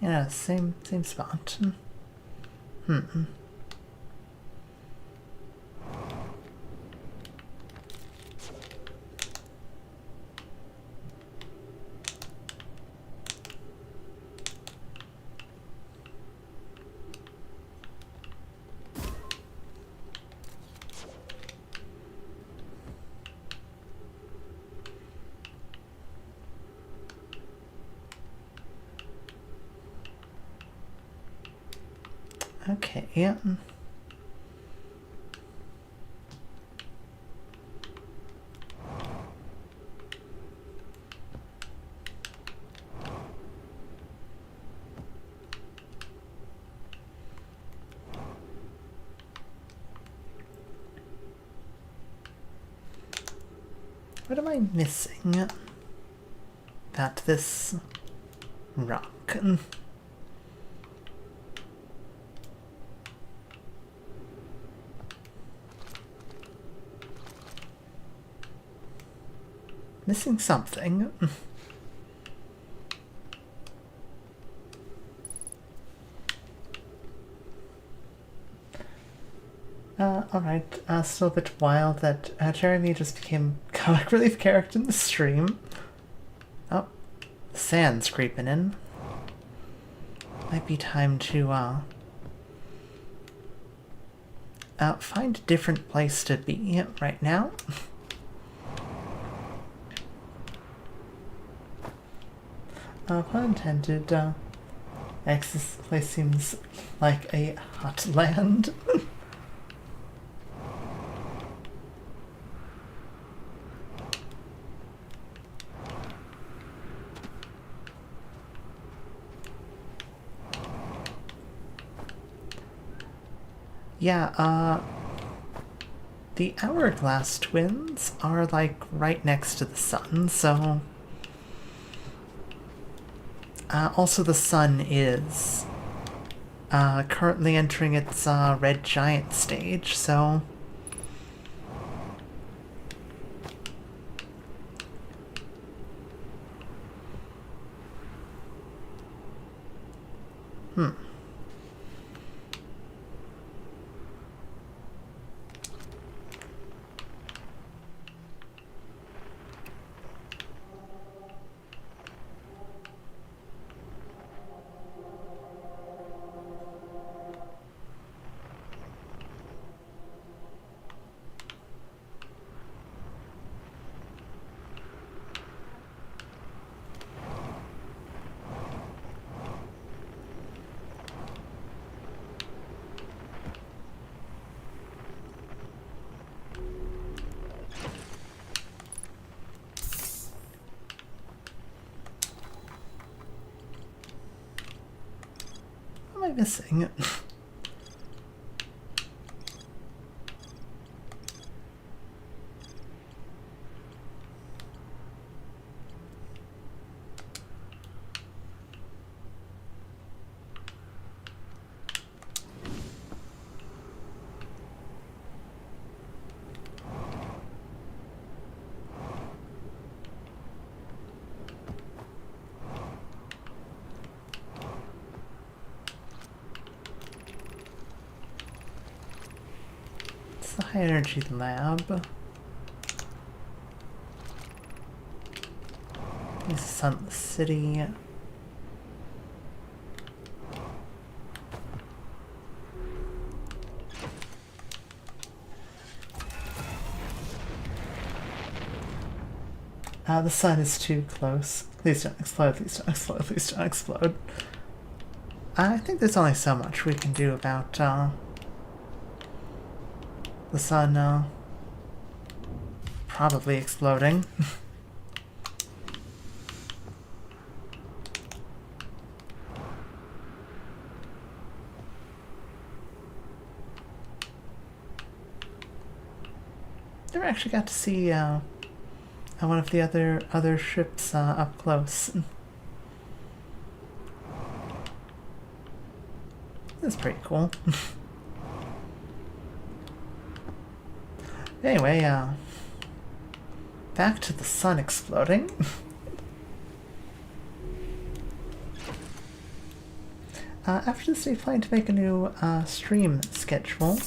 Yeah, same spot. Okay, yeah. What am I missing about this rock? Missing something. Alright, still a bit wild that Jeremy just became comic relief character in the stream. Oh, the sand's creeping in. Might be time to, find a different place to be right now. Pun intended, this place seems like a hot land. Yeah, the hourglass twins are like right next to the sun, so also the sun is currently entering its red giant stage, so I missing? The high energy lab. This is Sun City. The sun is too close. Please don't explode, please don't explode, please don't explode. I think there's only so much we can do about the sun probably exploding. Never actually got to see one of the other ships up close. That's pretty cool. Anyway, back to the sun exploding. After this, we plan to make a new stream schedule.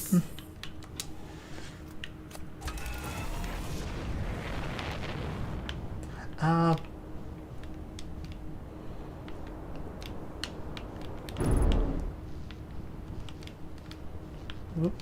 Whoop.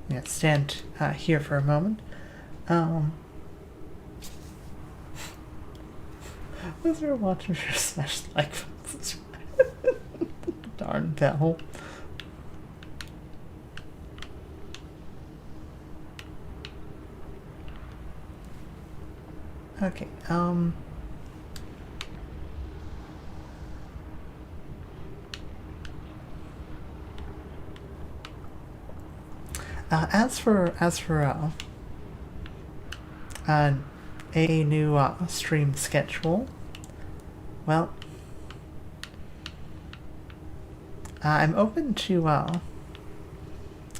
Yeah, stand here for a moment. Was there a watching for smash like darn bell? Okay, as for a new stream schedule, well, I'm open to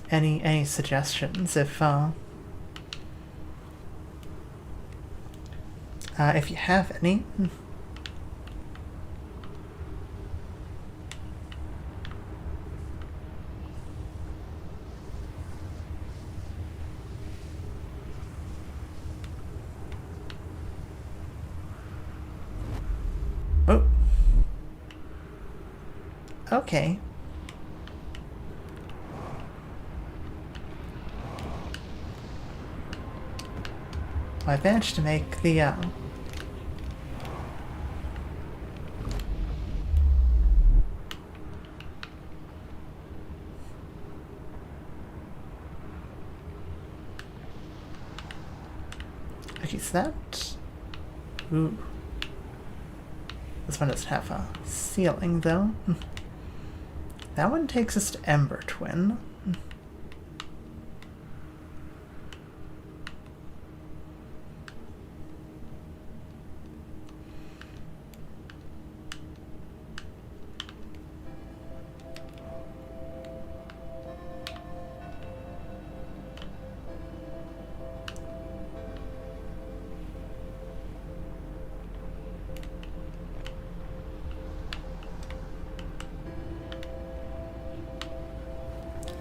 any suggestions if you have any. Oh. Okay. I managed to make the okay, so that... Ooh. This one doesn't have a ceiling, though. That one takes us to Ember Twin.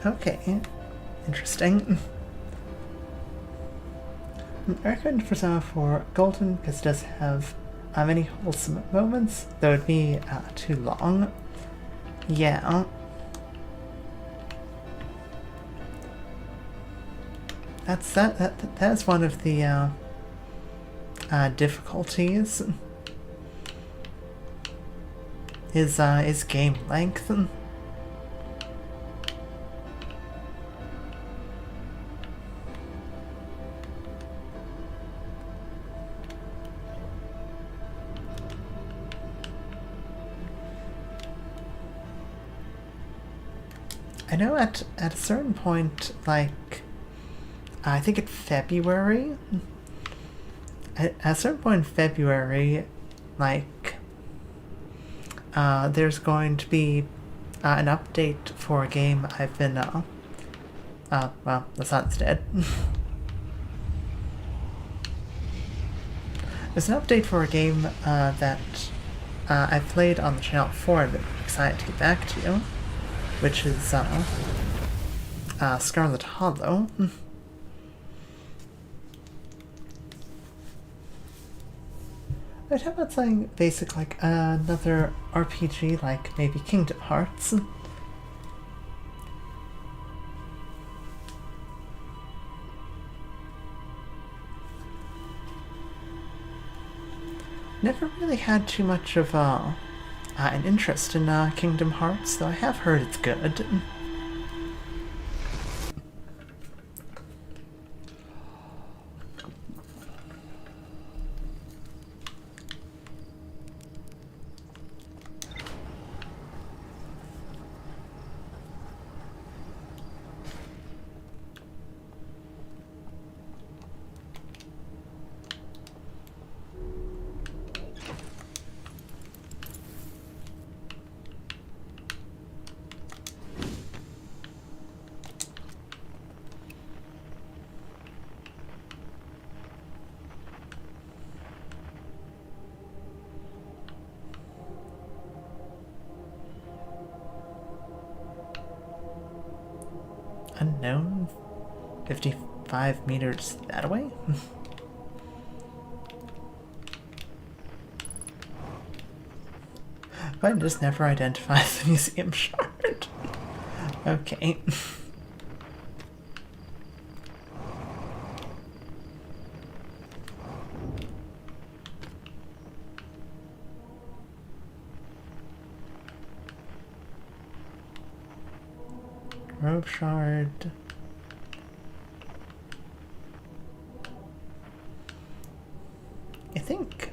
Okay, interesting. I recommend Persona 4 Golden because it does have many wholesome moments, though it'd be too long. Yeah. That's one of the difficulties. Is game length. I know at a certain point, like, I think in February, at a certain point in February, like, there's going to be an update for a game I've been, well, the sun's dead. There's an update for a game that I've played on the channel before and I'm excited to get back to, which is Scarlet Hollow. I'd have about something basic like another RPG like maybe Kingdom Hearts. Never really had too much of an interest in Kingdom Hearts, though I have heard it's good. Unknown? 55 meters that way? But just never identify the museum shard. Okay. Robe shard. I think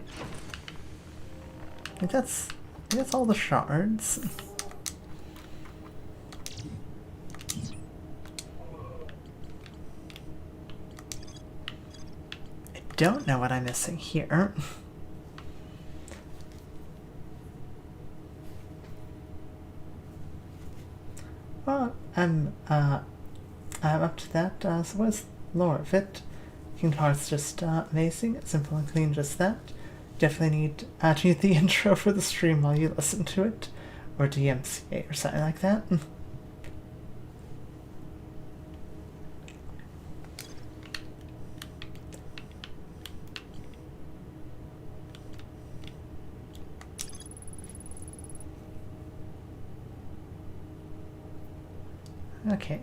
that's all the shards. I don't know what I'm missing here. Well, I'm up to that. So what's lore of it? Kingdom Hearts just amazing, simple and clean, just that. Definitely need to use the intro for the stream while you listen to it, or DMCA or something like that. Okay.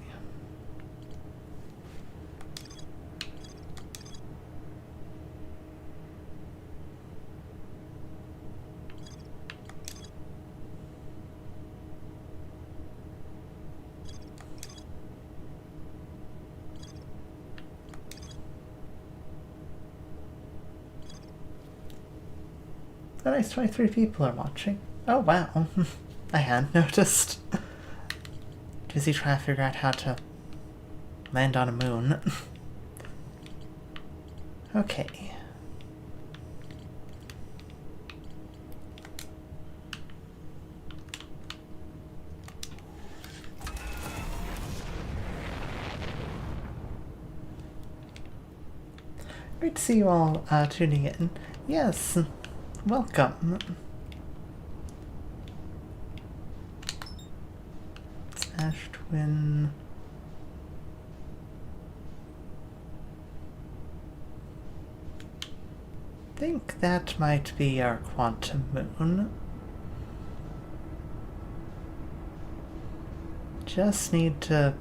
Oh, nice, 23 people are watching. Oh, wow. I hadn't noticed. Busy trying to figure out how to land on a moon. Okay. Great to see you all tuning in. Yes, welcome. Ash Twin. think that might be our quantum moon. Just need to...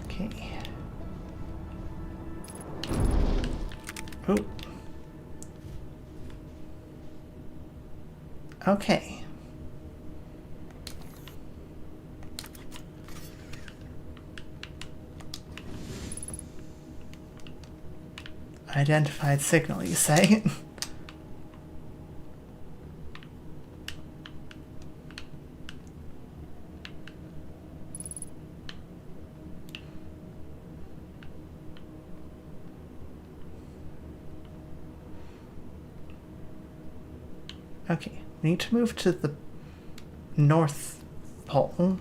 Okay. Ooh. Okay. Identified signal, you say? Okay, we need to move to the North Pole.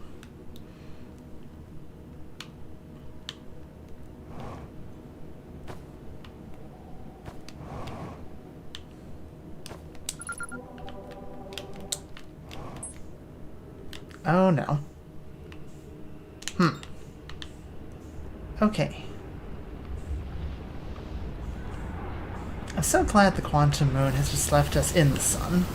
Oh no. Okay. I'm so glad the quantum moon has just left us in the sun.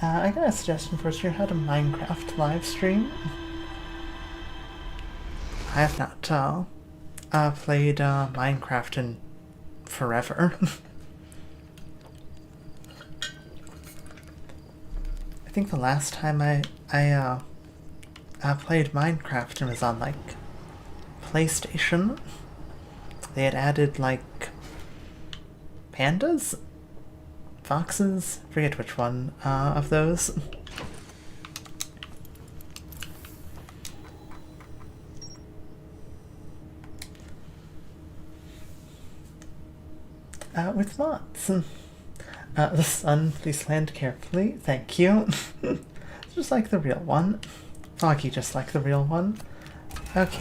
I got a suggestion for you how to Minecraft live stream. I have not played Minecraft in forever. I think the last time I played Minecraft was on like PlayStation. They had added like pandas, foxes, forget which one of those. With Motts. The sun, please land carefully. Thank you. Just like the real one. Foggy, just like the real one. Okay.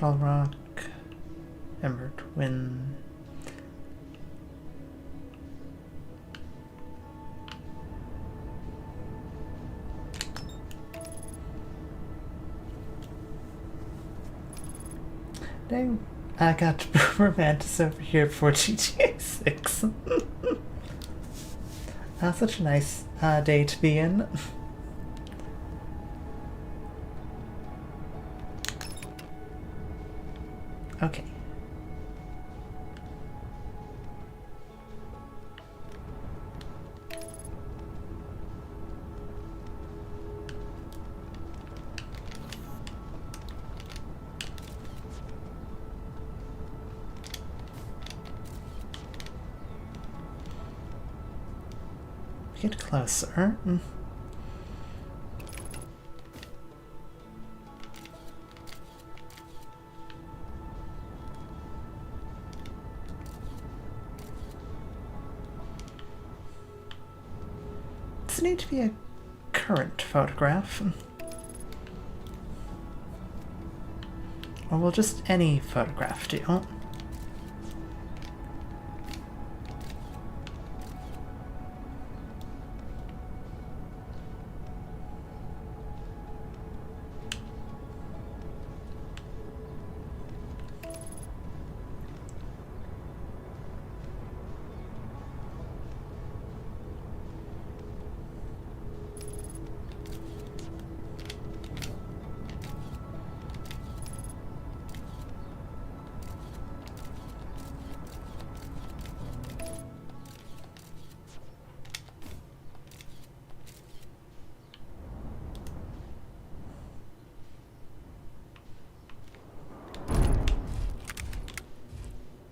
Battle Rock, Ember Twin. Dang, I got Boomer Mantis over here for GTA 6. Such a nice day to be in. Okay. Get closer. Does it need to be a current photograph? Or will just any photograph do?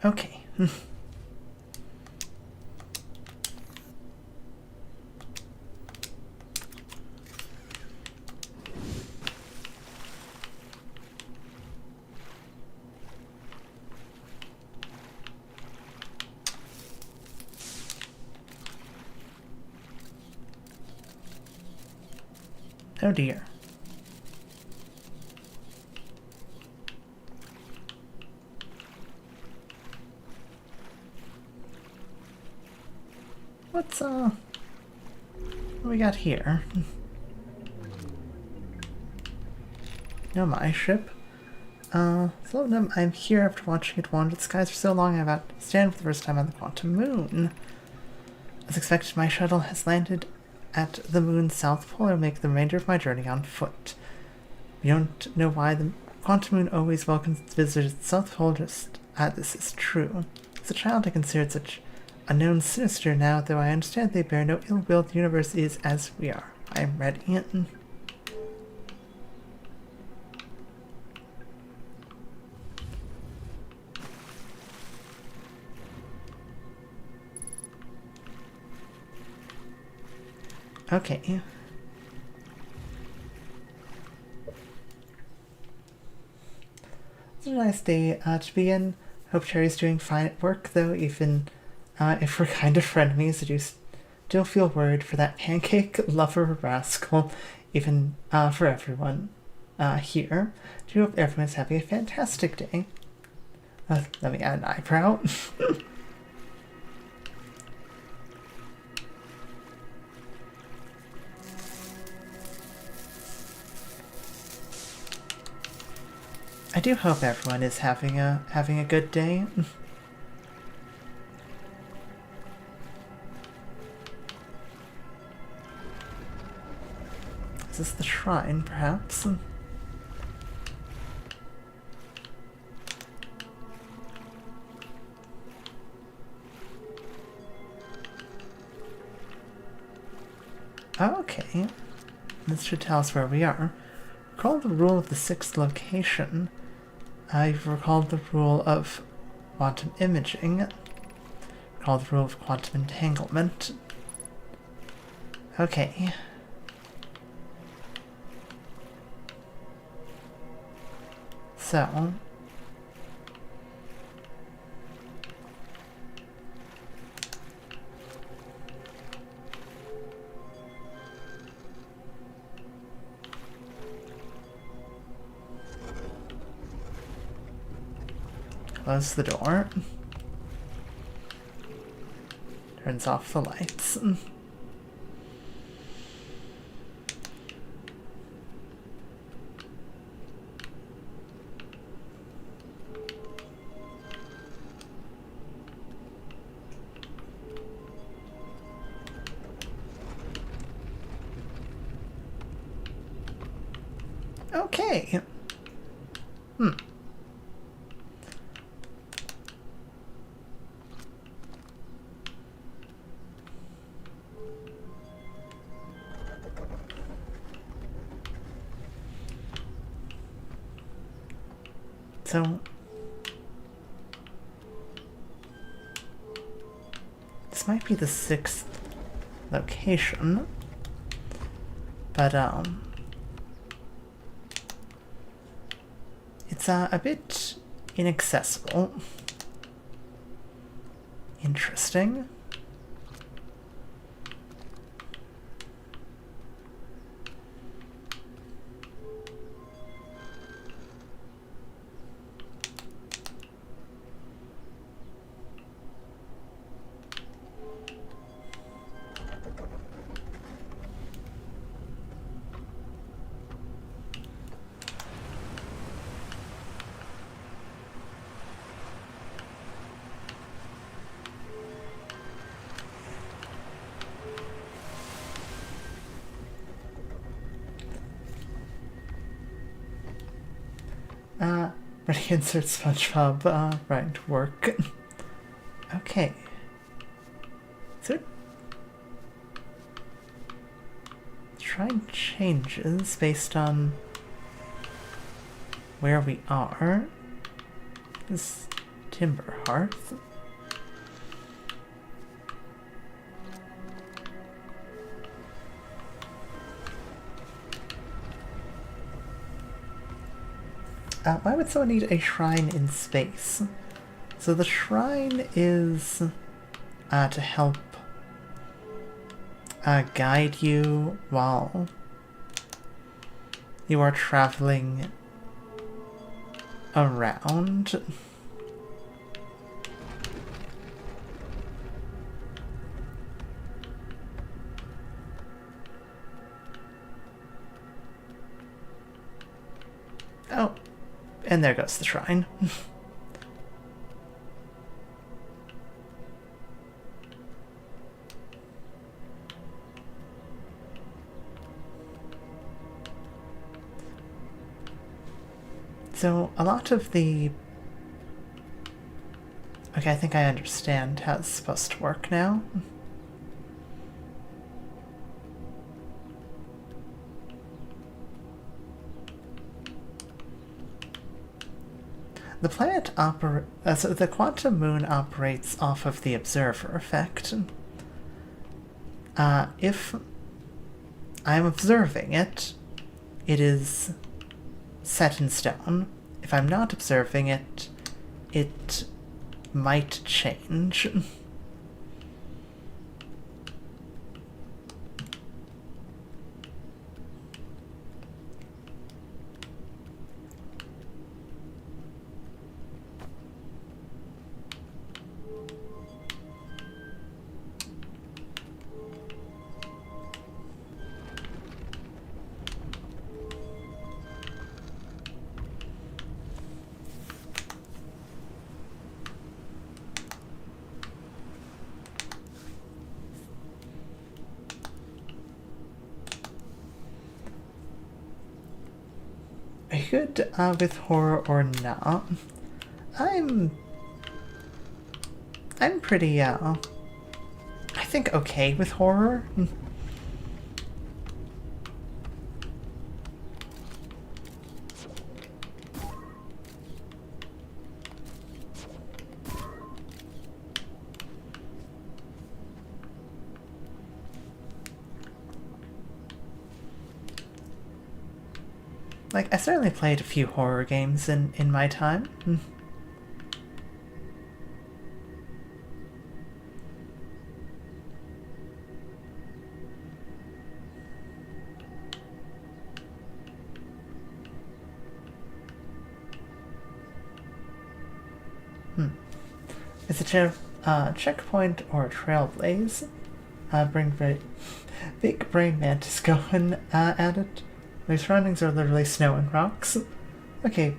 Okay. Oh dear. What do we got here? No, my ship. Slownum, I'm here after watching it wander the skies for so long I'm about to stand for the first time on the quantum moon. As expected, my shuttle has landed at the moon's south pole and will make the remainder of my journey on foot. We don't know why the quantum moon always welcomes its visitors at the south pole, just this is true. As a child, I considered such unknown sinister now, though I understand they bear no ill will. The universe is as we are. I am ready. Okay. It's a nice day to begin. Hope Cherry's doing fine at work, though, even if we're kind of frenemies. I do still feel worried for that pancake lover rascal, even for everyone here. I do hope everyone's having a fantastic day. Let me add an eyebrow. I do hope everyone is having a good day. Is this the shrine, perhaps? Okay. This should tell us where we are. Recall the rule of the sixth location. I've recalled the rule of quantum imaging. Recall the rule of quantum entanglement. Okay. So. Close the door. Turns off the lights. Okay. So, this might be the sixth location, but it's a bit inaccessible. Interesting. Ready, insert SpongeBob. Right, work. Okay. So, shrine changes based on where we are. This timber hearth. Why would someone need a shrine in space? So the shrine is to help guide you while you are traveling around. Oh, and there goes the shrine. So, a lot of the... Okay, I think I understand how it's supposed to work now. The planet so the quantum moon operates off of the observer effect. If I'm observing it, it is set in stone. If I'm not observing it, it might change. Are you good with horror or not? I'm pretty, I think okay with horror. Like, I certainly played a few horror games in my time. Is it a checkpoint or a trailblaze? Bring big brain mantis going at it. My surroundings are literally snow and rocks. Okay,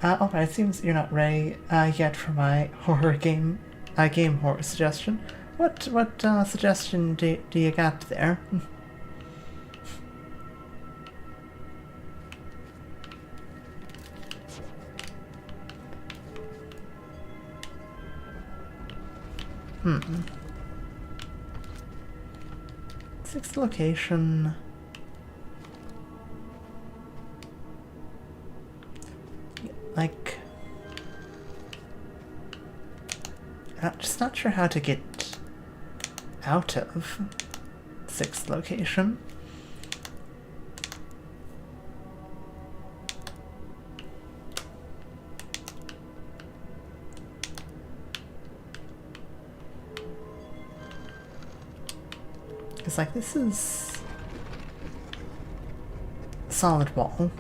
alright, it seems you're not ready yet for my horror game horror suggestion. What suggestion do you got there? Sixth location. Like, I'm just not sure how to get out of sixth location. It's like, this is solid wall.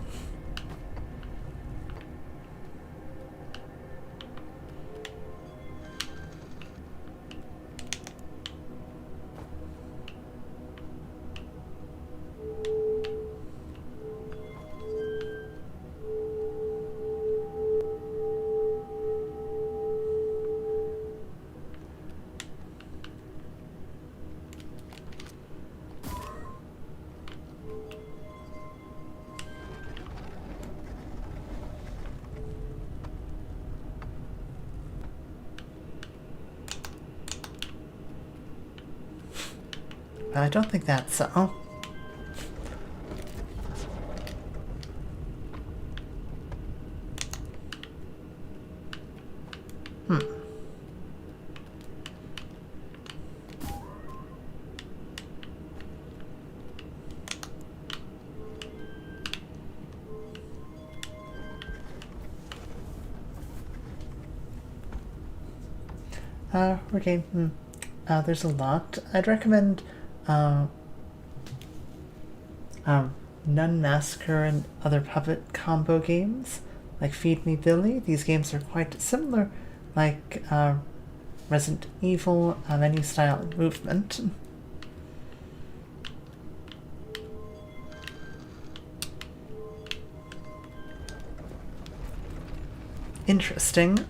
but I don't think that's so. Okay, there's a lot. I'd recommend Nun Massacre and other puppet combo games, like Feed Me Billy. These games are quite similar, like Resident Evil menu style and movement. Interesting.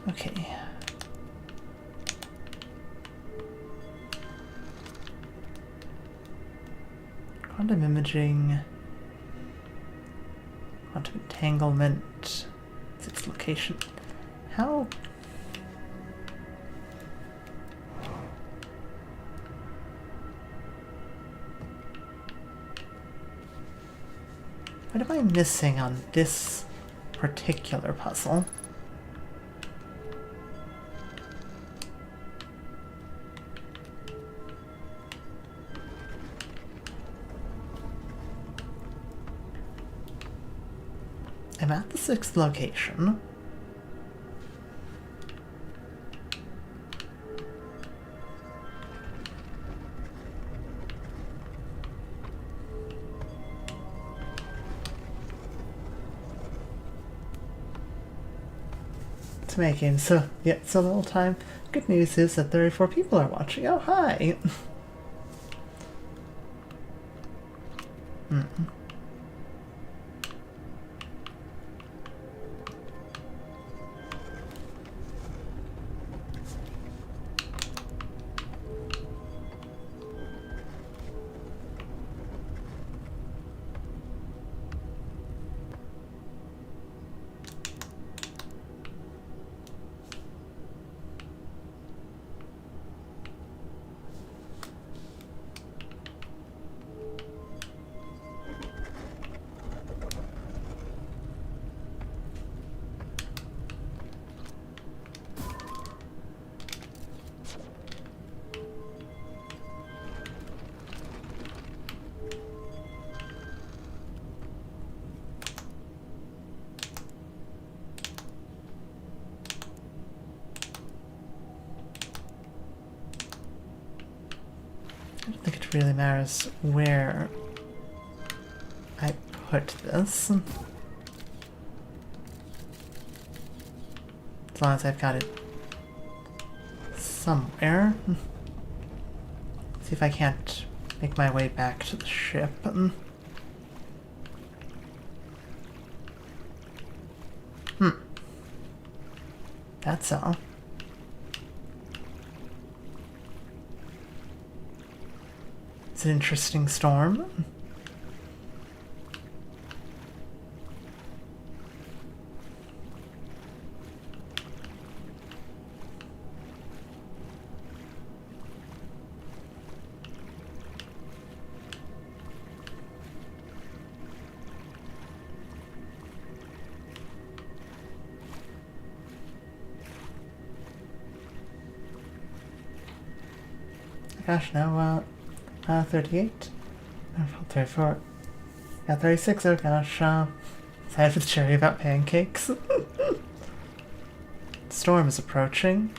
Okay. Quantum imaging. Quantum entanglement. Its location. How? What am I missing on this particular puzzle? I'm at the 6th location. To making, so yeah, it's a little time. Good news is that 34 people are watching. Oh, hi! I don't think it really matters where I put this. As long as I've got it somewhere. See if I can't make my way back to the ship. That's all. It's an interesting storm. Gosh, now 38, 34, yeah, 36, oh gosh, sad for the cherry about pancakes. Storm is approaching.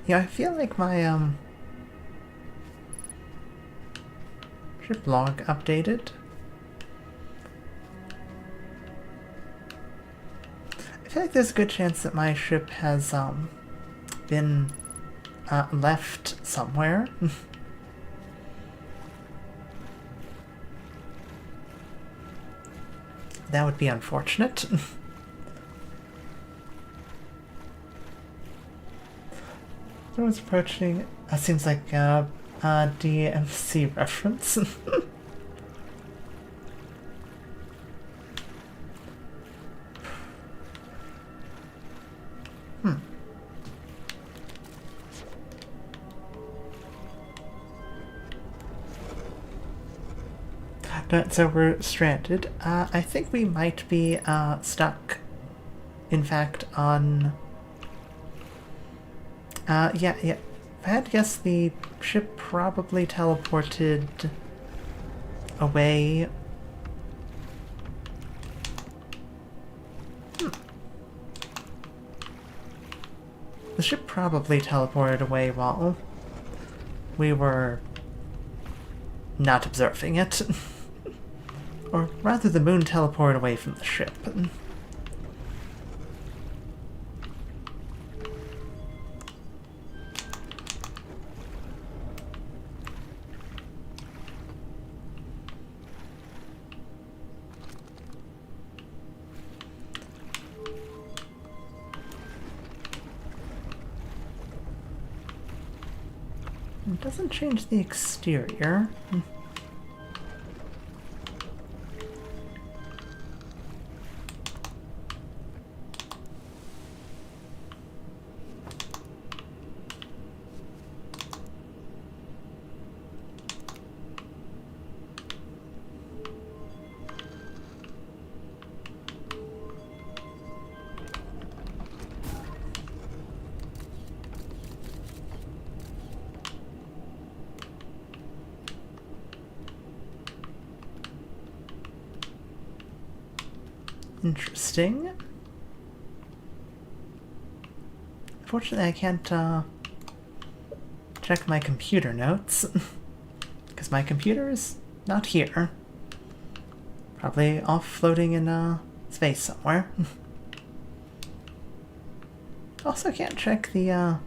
Yeah, I feel like my, ship log updated. I feel like there's a good chance that my ship has, been left somewhere. That would be unfortunate. Someone's approaching. Seems like a DMC reference. So we're stranded. I think we might be stuck, in fact, on... yeah. If I had to guess, the ship probably teleported away. The ship probably teleported away while we were not observing it. Or rather, the moon teleported away from the ship. It doesn't change the exterior. Interesting. Unfortunately, I can't check my computer notes because my computer is not here. Probably off floating in space somewhere. Also, can't check the how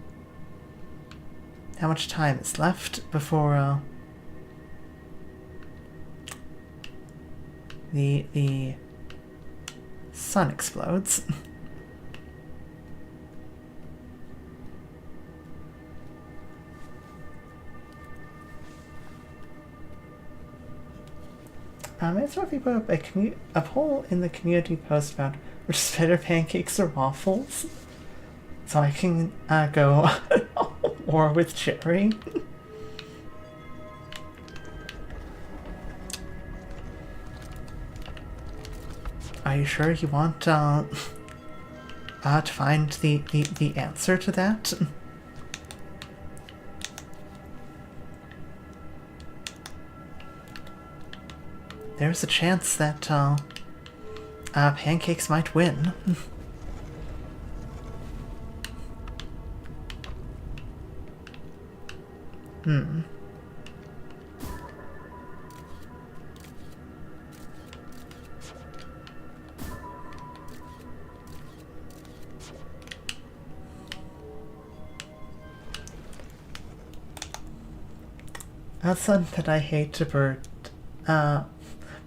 much time is left before the sun explodes. It's what if you put up a poll in the community post about which is better, pancakes or waffles, so I can go war with Cherry. Are you sure you want to find the answer to that? There's a chance that pancakes might win. Outside that I hate a bird.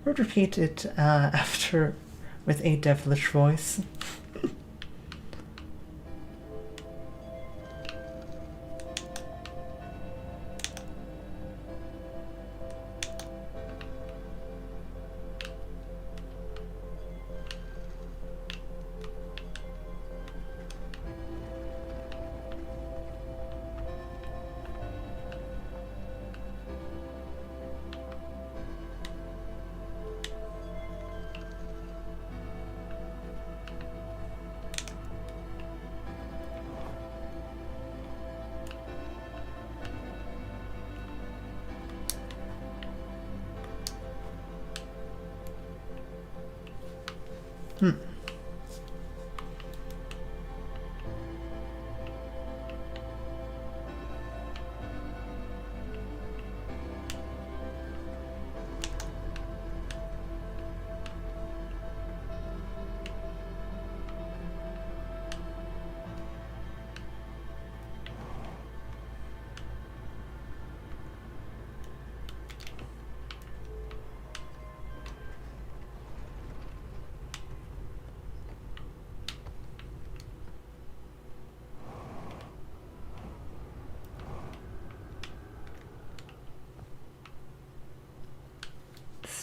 Would repeat it after with a devilish voice.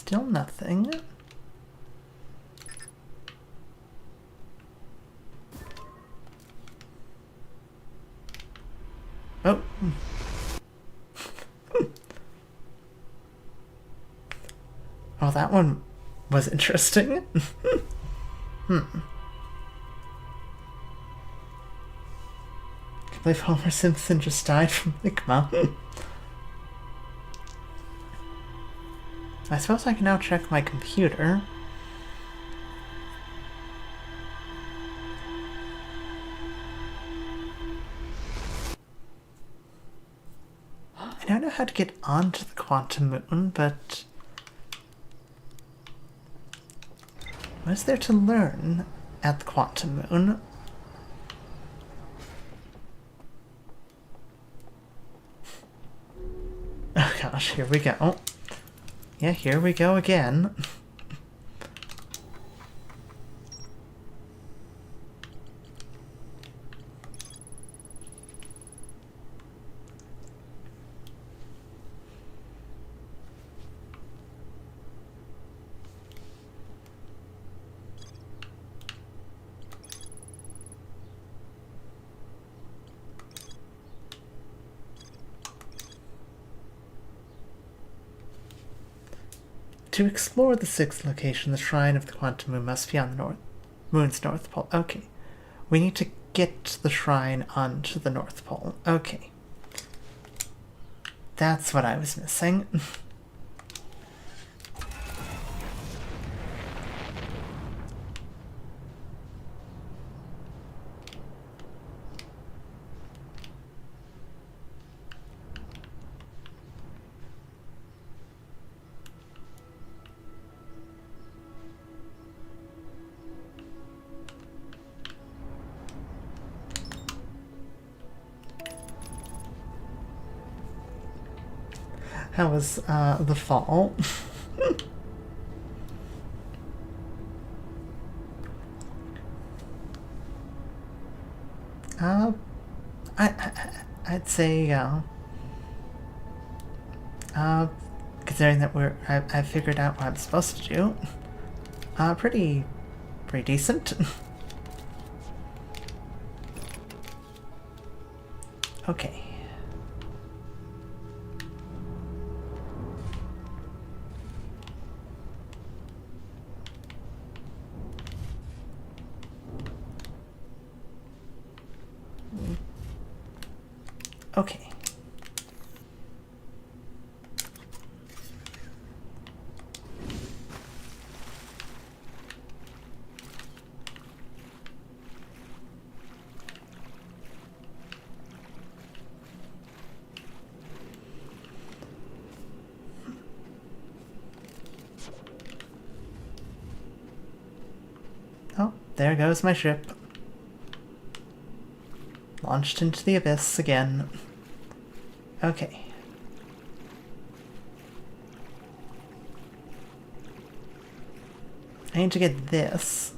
Still nothing. Oh. Well, that one was interesting. I believe Homer Simpson just died from Ligma. I suppose I can now check my computer. I don't know how to get onto the quantum moon, but what is there to learn at the quantum moon? Oh gosh, here we go. Yeah, here we go again. To explore the sixth location, the Shrine of the Quantum Moon must be on the moon's North Pole. Okay. We need to get the shrine onto the North Pole. Okay. That's what I was missing. How was the fall? I'd say considering that I figured out what I'm supposed to do, pretty decent. Okay. Okay. Oh, there goes my ship. Launched into the abyss again. Okay. I need to get this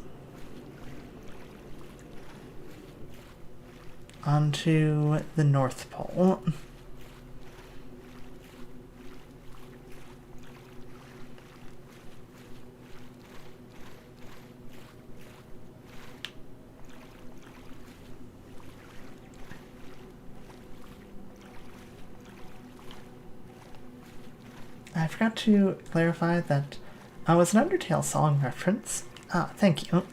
onto the North Pole. I forgot to clarify that was an Undertale song reference. Ah, thank you.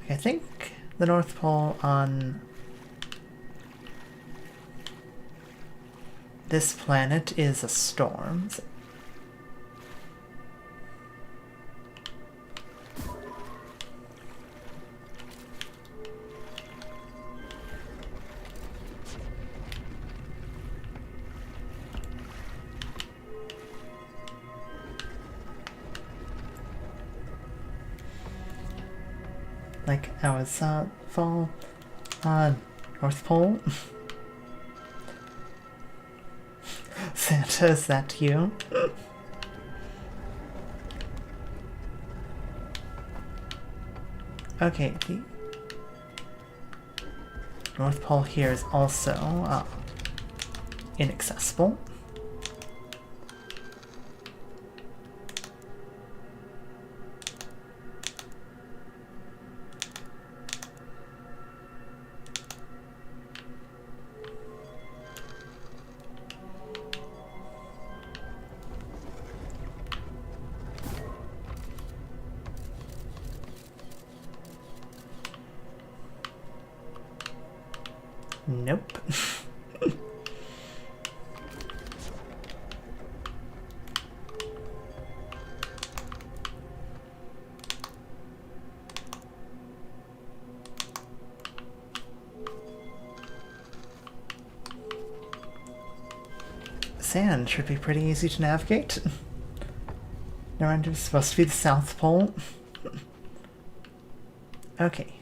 I think the North Pole on this planet is a storm. Like I was fall North Pole. Santa, is that you? Okay, the North Pole here is also inaccessible. Nope. Sand should be pretty easy to navigate. Never mind, it's supposed to be the South Pole. Okay.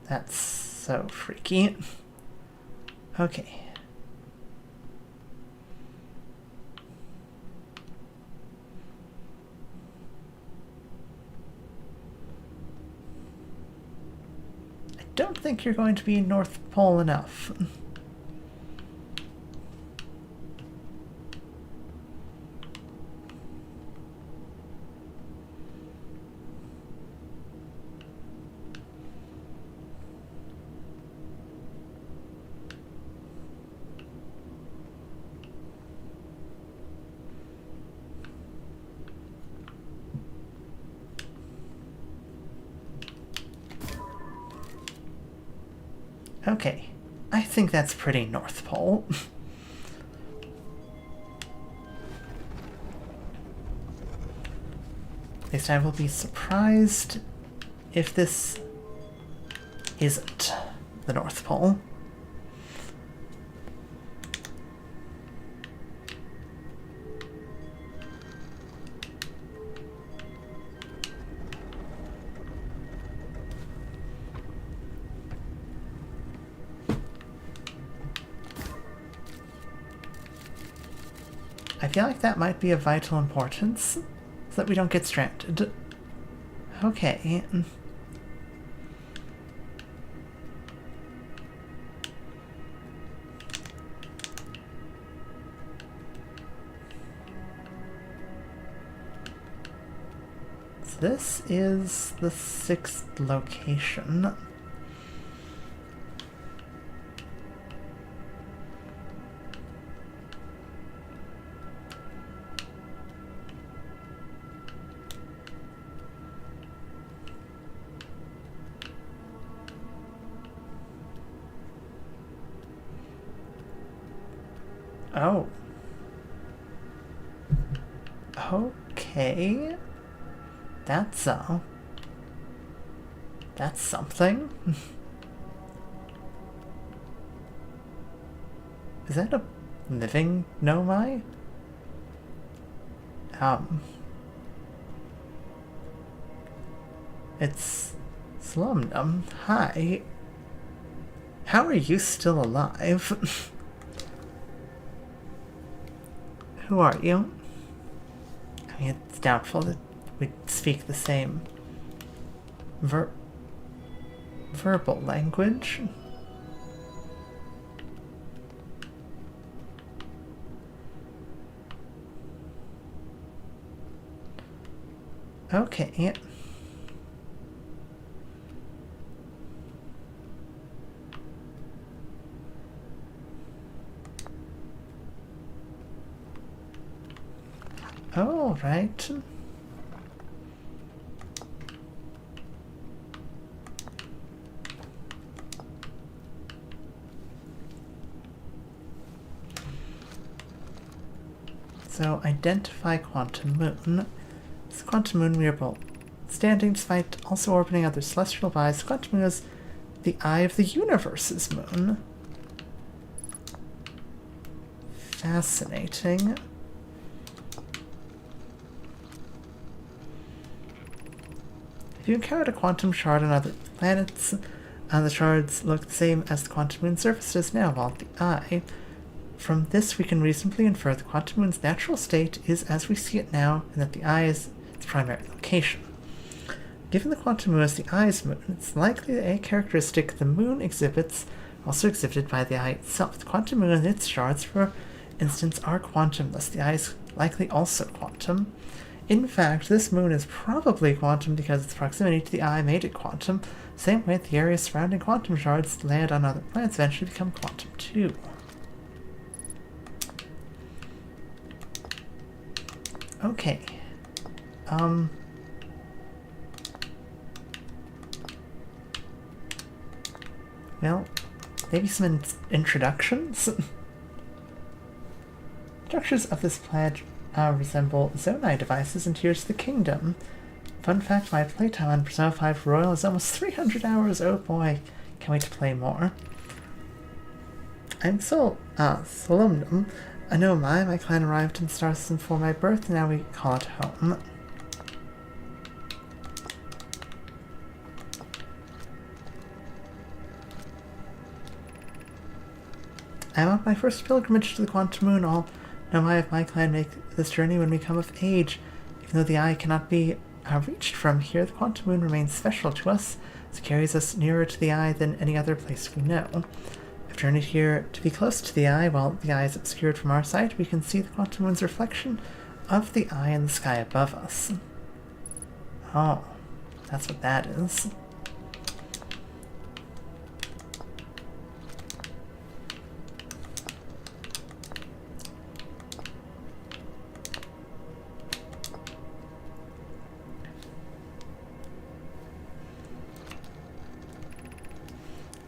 That's so freaky. Okay. I don't think you're going to be North Pole enough. Okay, I think that's pretty North Pole. At least I will be surprised if this isn't the North Pole. I feel like that might be of vital importance, so that we don't get stranded. Okay. So this is the 6th location. Oh. Okay. That's something. Is that a living Nomai? It's Slumdum. Hi. How are you still alive? Who are you? I mean, it's doubtful that we'd speak the same verbal language. Okay. Oh, right. So, identify Quantum Moon. This Quantum Moon we are both standing despite also orbiting other celestial bodies. Quantum Moon is the eye of the universe's moon. Fascinating. If you encountered a quantum shard on other planets, The shards look the same as the quantum moon's surface does now, while the eye. From this, we can reasonably infer the quantum moon's natural state is as we see it now, and that the eye is its primary location. Given the quantum moon as the eye's moon, it's likely that a characteristic the moon exhibits also exhibited by the eye itself. The quantum moon and its shards, for instance, are quantum, thus the eye is likely also quantum. In fact, this moon is probably quantum because its proximity to the eye made it quantum. Same way the areas surrounding quantum shards that land on other planets eventually become quantum too. Okay. Well, maybe some introductions? Structures of this planet resemble Zonai devices in Tears of the Kingdom. Fun fact, my playtime on Persona 5 Royal is almost 300 hours. Oh boy, can't wait to play more. I'm Solomnum. I know my clan arrived in the star system for my birth, and now we call it home. I'm on my first pilgrimage to the Quantum Moon. All know I of my clan make this journey when we come of age. Even though the eye cannot be reached from here, the Quantum Moon remains special to us, as it carries us nearer to the eye than any other place we know. I've journeyed here to be close to the eye. While the eye is obscured from our sight, we can see the Quantum Moon's reflection of the eye in the sky above us. Oh, that's what that is.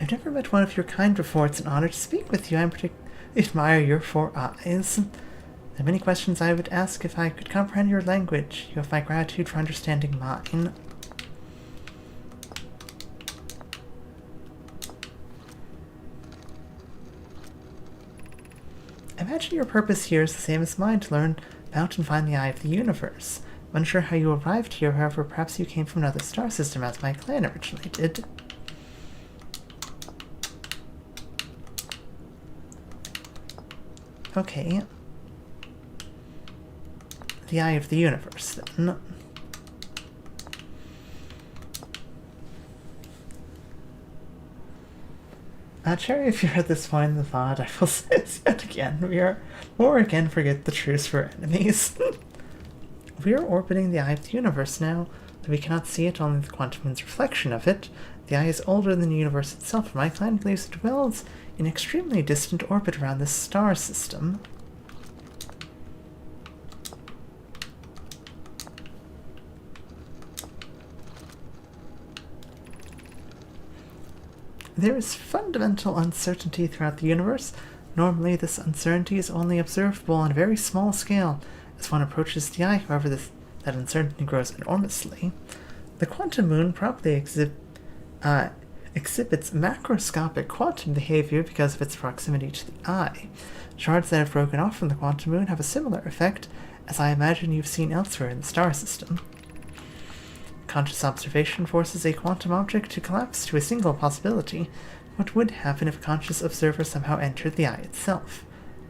I've never met one of your kind before. It's an honor to speak with you. I particularly admire your 4 eyes. There are many questions I would ask if I could comprehend your language. You have my gratitude for understanding mine. I imagine your purpose here is the same as mine, to learn about and find the eye of the universe. I'm unsure how you arrived here, however, perhaps you came from another star system as my clan originally did. Okay. The eye of the universe, then. Cherry, if you're at this point in the VOD, I will say this yet again. Forget the truce for enemies. We are orbiting the eye of the universe now, but we cannot see it, only the quantum moon's reflection of it. The eye is older than the universe itself, and my clan believes it dwells in extremely distant orbit around this star system. There is fundamental uncertainty throughout the universe. Normally, this uncertainty is only observable on a very small scale. As one approaches the eye, however, that uncertainty grows enormously. The quantum moon probably exhibits macroscopic quantum behavior because of its proximity to the eye. Shards that have broken off from the quantum moon have a similar effect, as I imagine you've seen elsewhere in the star system. Conscious observation forces a quantum object to collapse to a single possibility. What would happen if a conscious observer somehow entered the eye itself?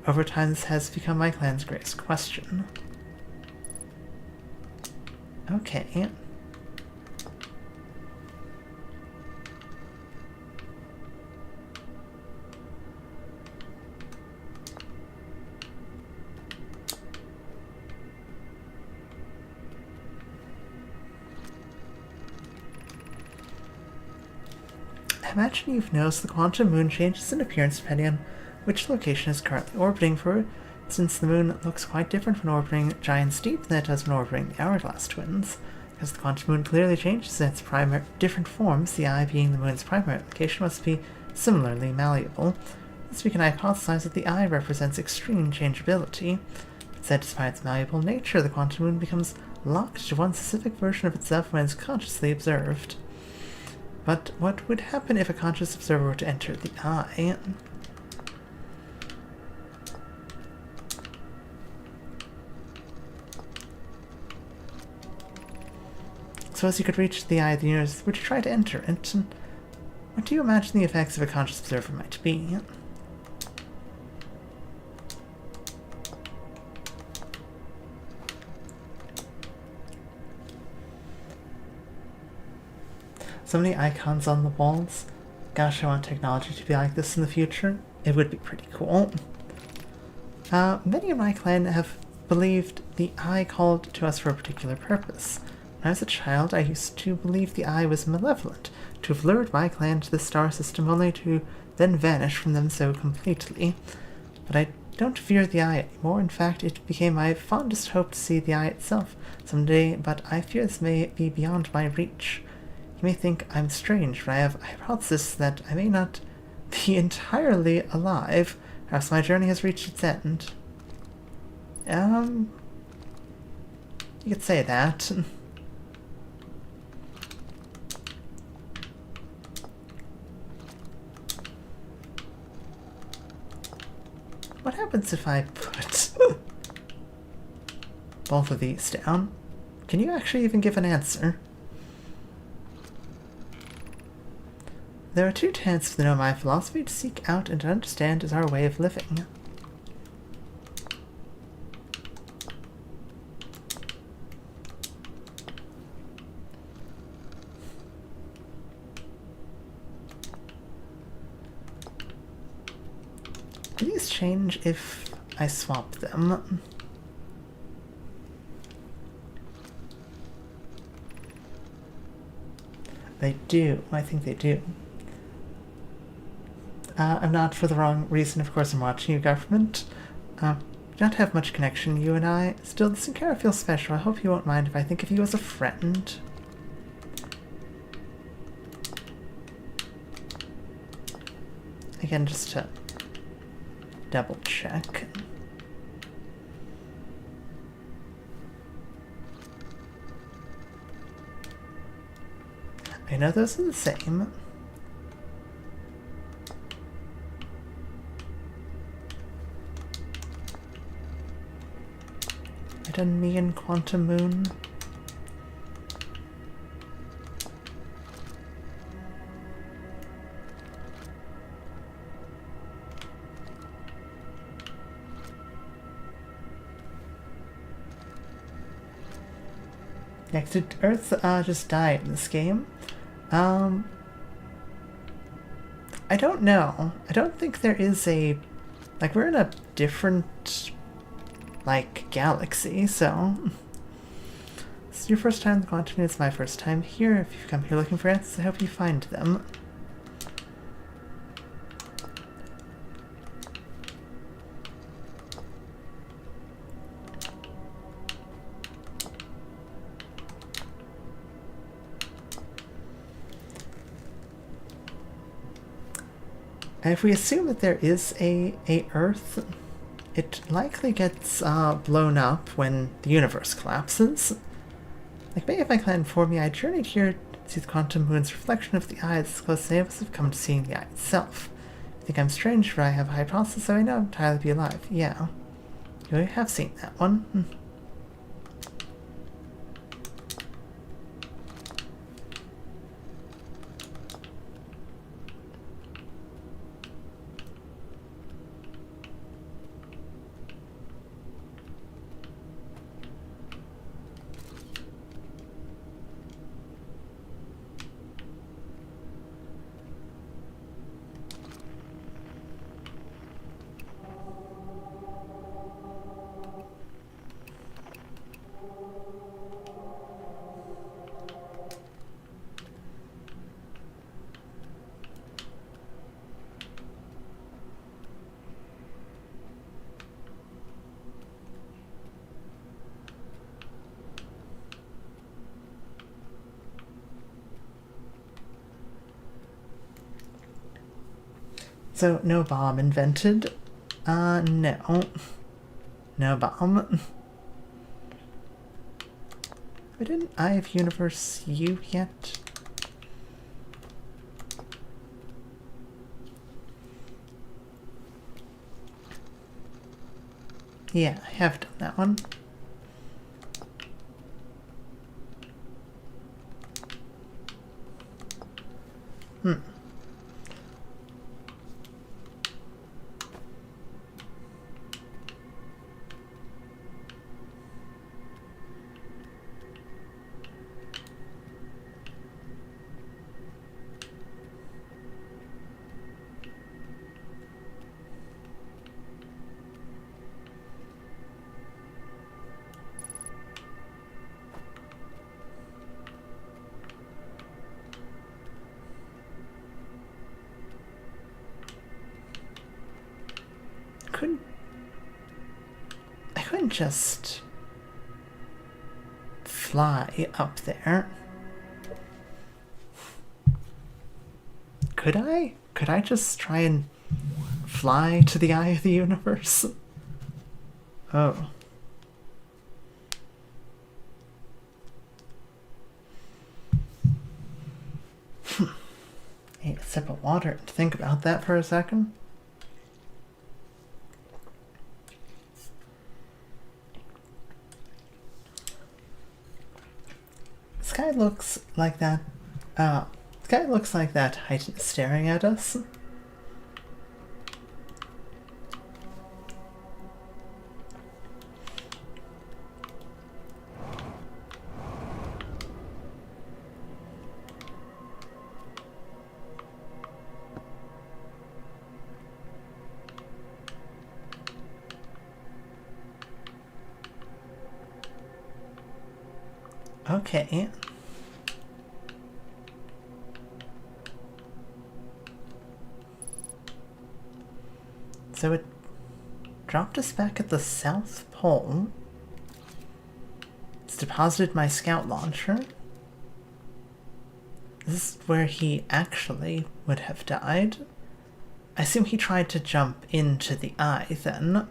Over time, this has become my clan's greatest question. Okay. I imagine you've noticed the quantum moon changes in appearance depending on which location is currently orbiting. For instance, the moon looks quite different when orbiting Giant's Deep than it does when orbiting the Hourglass Twins. Because the quantum moon clearly changes in its different forms, the eye being the moon's primary location must be similarly malleable. Thus we can hypothesize that the eye represents extreme changeability. But said despite its malleable nature, the quantum moon becomes locked to one specific version of itself when it's consciously observed. But what would happen if a conscious observer were to enter the eye? Suppose you could reach the eye of the universe, would you try to enter it? What do you imagine the effects of a conscious observer might be? So many icons on the walls. Gosh, I want technology to be like this in the future. It would be pretty cool. Many of my clan have believed the eye called to us for a particular purpose. When I was a child, I used to believe the eye was malevolent, to have lured my clan to the star system only to then vanish from them so completely. But I don't fear the eye anymore. In fact, it became my fondest hope to see the eye itself someday, but I fear this may be beyond my reach. You may think I'm strange, but I have a hypothesis that I may not be entirely alive, or else my journey has reached its end. You could say that. What happens if I put both of these down? Can you actually even give an answer? There are two tenets of the Nomai philosophy: to seek out and to understand is our way of living. Do these change if I swap them? They do. I think they do. I'm not for the wrong reason, of course. I'm watching you, government. We don't have much connection, you and I. Still, this encounter feels special. I hope you won't mind if I think of you as a friend. Again, just to double check. I know those are the same. I done me and Quantum Moon. Next to Earth just died in this game. I don't know. I don't think there is a... Like, we're in a different, like, galaxy, so... This is your first time in the quantum, it's my first time here. If you've come here looking for answers, I hope you find them. And if we assume that there is a Earth, it likely gets blown up when the universe collapses. Like, many of my clan informed me I journeyed here to see the quantum moon's reflection of the eye as close as any of us have come to seeing the eye itself. I think I'm strange, but I have a hypothesis, so I know I'm entirely be alive. Yeah. You have seen that one. So, no bomb invented? No. No bomb. But didn't Eye of Universe you yet? Yeah, I have done that one. just fly up there. Could I? Could I just try and fly to the eye of the universe? Oh. Need a sip of water to think about that for a second. Sky looks like that. Sky looks like that Titan is staring at us. Okay. So it dropped us back at the South Pole. It's deposited my scout launcher. This is where he actually would have died. I assume he tried to jump into the eye then.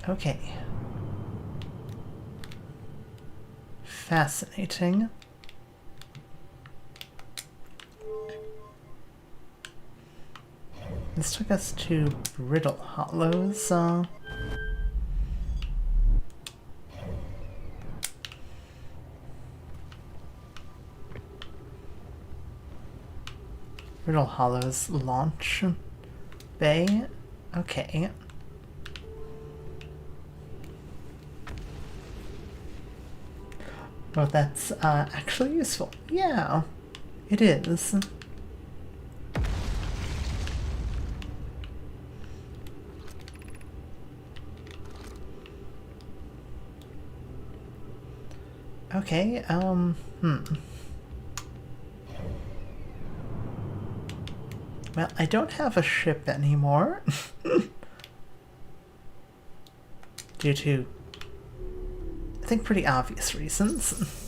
Okay. Fascinating. This took us to Brittle Hollows. Brittle Hollows launch bay. Okay. Well, that's actually useful. Yeah, it is. Okay, Well, I don't have a ship anymore. Due to, I think, pretty obvious reasons.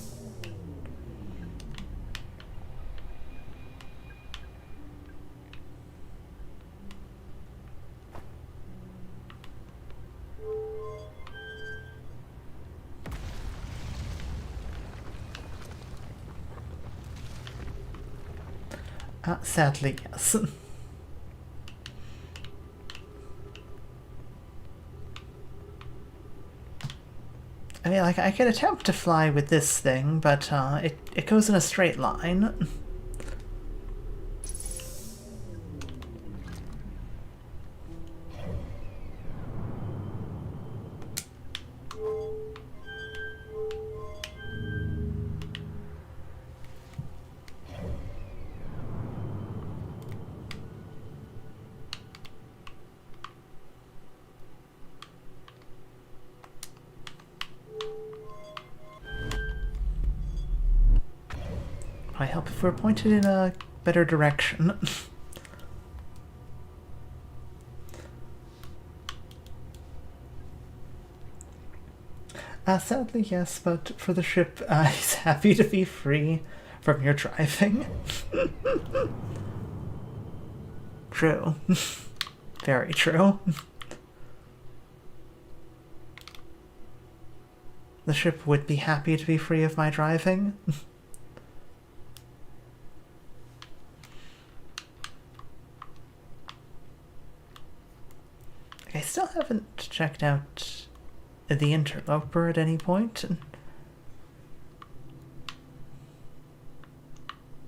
Sadly, yes. I mean, like, I could attempt to fly with this thing, but it goes in a straight line. I help if we're pointed in a better direction. Sadly, yes, but for the ship, he's happy to be free from your driving. True. Very true. The ship would be happy to be free of my driving. checked out the interloper at any point.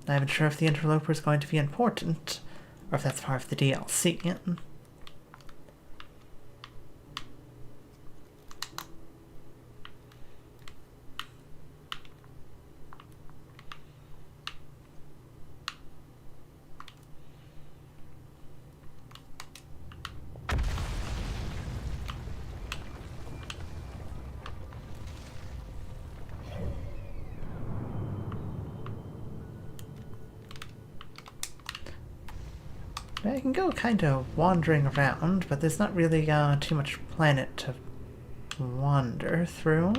I'm not sure if the interloper is going to be important, or if that's part of the DLC. I can go kind of wandering around, but there's not really too much planet to wander through.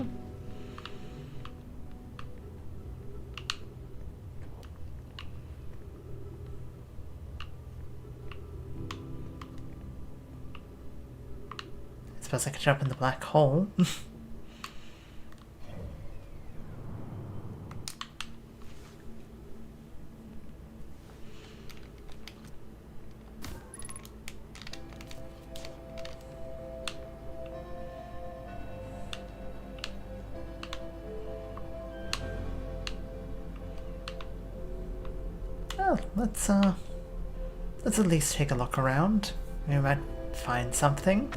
I suppose I could jump in the black hole. Well, let's at least take a look around. We might find something.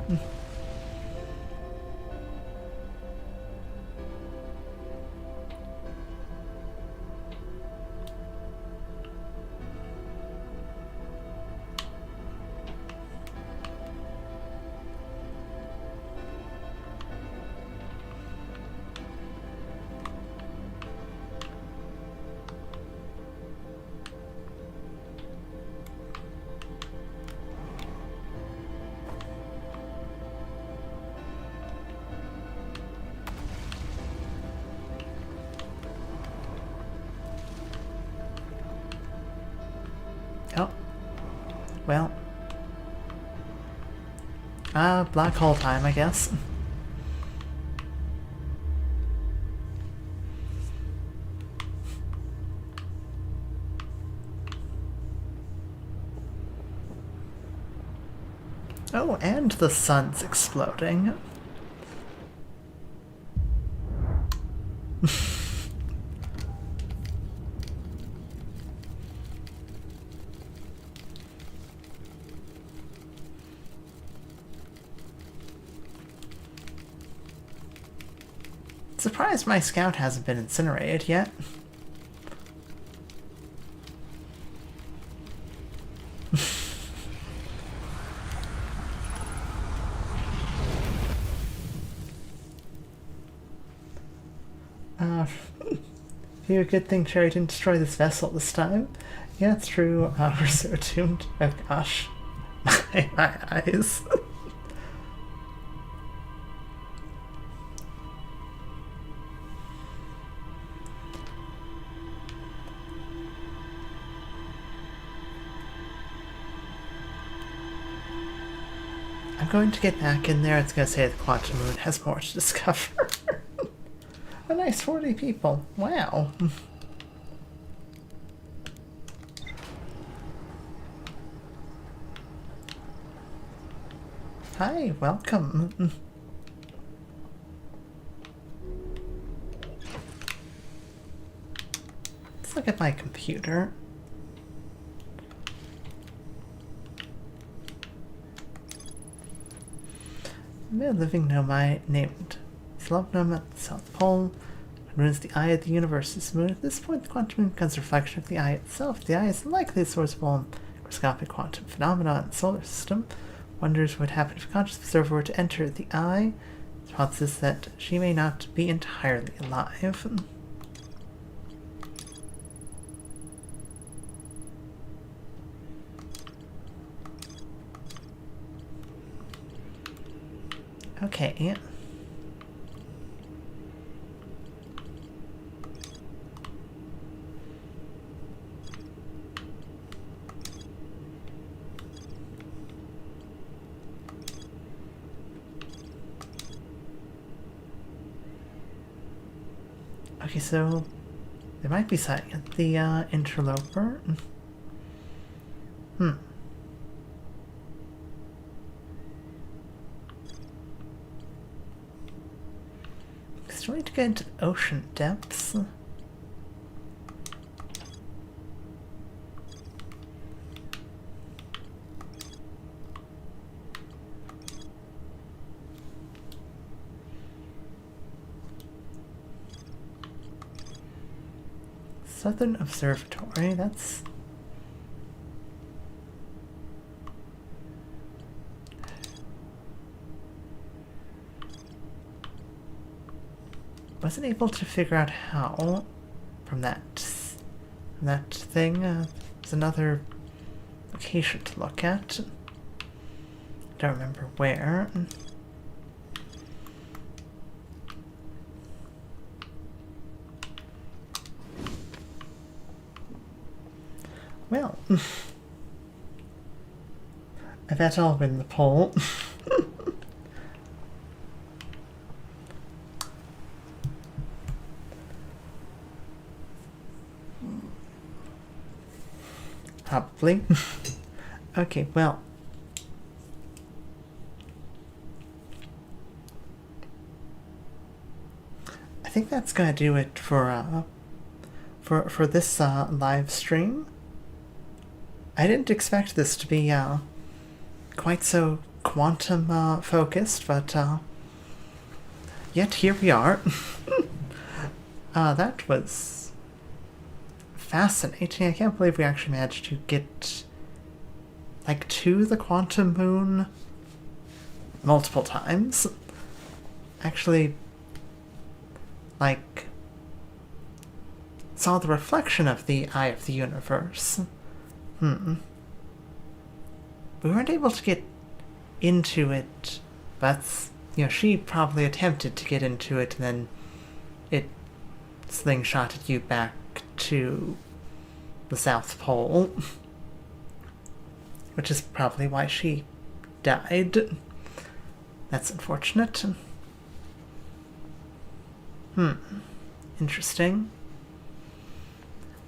Oh. Well. Black hole time, I guess. Oh, and the sun's exploding. Surprised my scout hasn't been incinerated yet. Maybe a good thing Cherry didn't destroy this vessel this time. Yeah, it's true. We're so attuned. Oh gosh. My eyes. I'm going to get back in there. It's going to say the quantum moon has more to discover. A nice 40 people. Wow. Hi, welcome. Let's look at my computer. A living nomad named Slubnum at the South Pole. The moon is the eye of the universe. This moon, at this point, the quantum moon becomes a reflection of the eye itself. The eye is likely the source of all microscopic quantum phenomena in the solar system. Wonders what would happen if a conscious observer were to enter the eye. The hypothesis that she may not be entirely alive. Okay. Okay, so there might be something at the interloper. Still need to get into the ocean depths. Southern Observatory, that's... Wasn't able to figure out how from that thing. There's another location to look at. Don't remember where. Well, I bet I'll win the poll. Probably. Okay, well. I think that's gonna do it for this live stream. I didn't expect this to be quite so quantum focused, but yet here we are. That was fascinating. I can't believe we actually managed to get like to the quantum moon multiple times. Actually, like, saw the reflection of the eye of the universe. We weren't able to get into it, but, you know, she probably attempted to get into it, and then it slingshotted you back to the South Pole. Which is probably why she died. That's unfortunate. Interesting.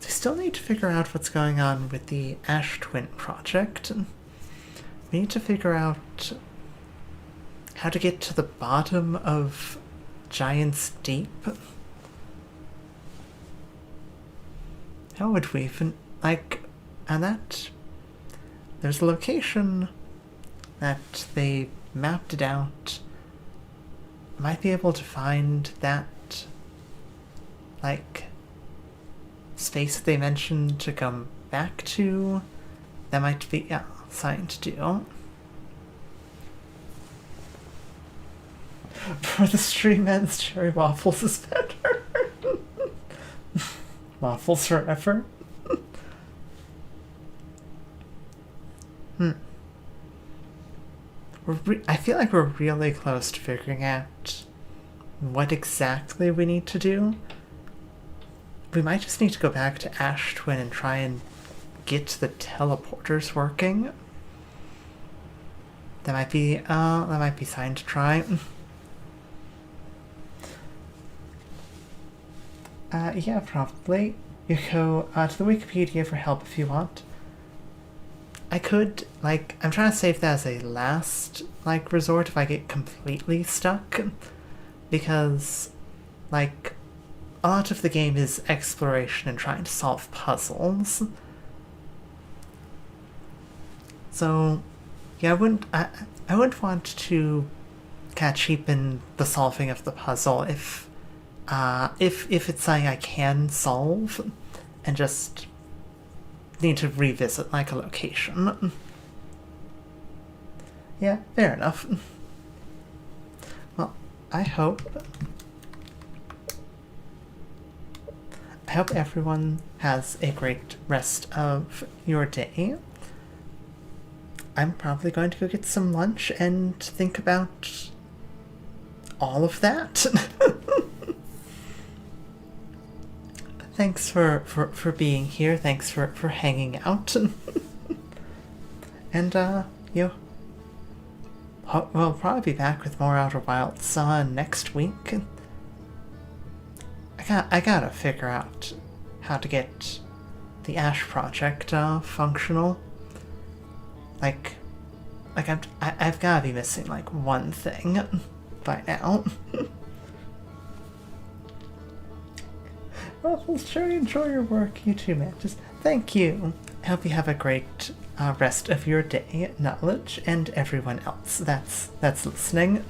I still need to figure out what's going on with the Ash Twin project. We need to figure out how to get to the bottom of Giant's Deep. How would we even, like, and that, there's a location that they mapped it out. Might be able to find that, like, space that they mentioned to come back to. That might be, yeah, something to do. For the stream ends, cherry waffles is better. Waffles forever. I feel like we're really close to figuring out what exactly we need to do. We might just need to go back to Ash Twin and try and get the teleporters working. That might be something to try. Yeah, probably. You go to the Wikipedia for help if you want. I could, like, I'm trying to save that as a last, like, resort if I get completely stuck. Because, like, a lot of the game is exploration and trying to solve puzzles. So, yeah, I wouldn't want to kind of cheapen the solving of the puzzle if it's something I can solve and just need to revisit, like, a location. Yeah, fair enough. Well, I hope everyone has a great rest of your day. I'm probably going to go get some lunch and think about all of that. Thanks for being here. Thanks for hanging out. And, we'll probably be back with more Outerwilds next week. I gotta figure out how to get the Ash project functional. I've gotta be missing, like, one thing by now. Well, sure, enjoy your work. You too, Mantis. Thank you. I hope you have a great rest of your day, Knowledge, and everyone else that's listening.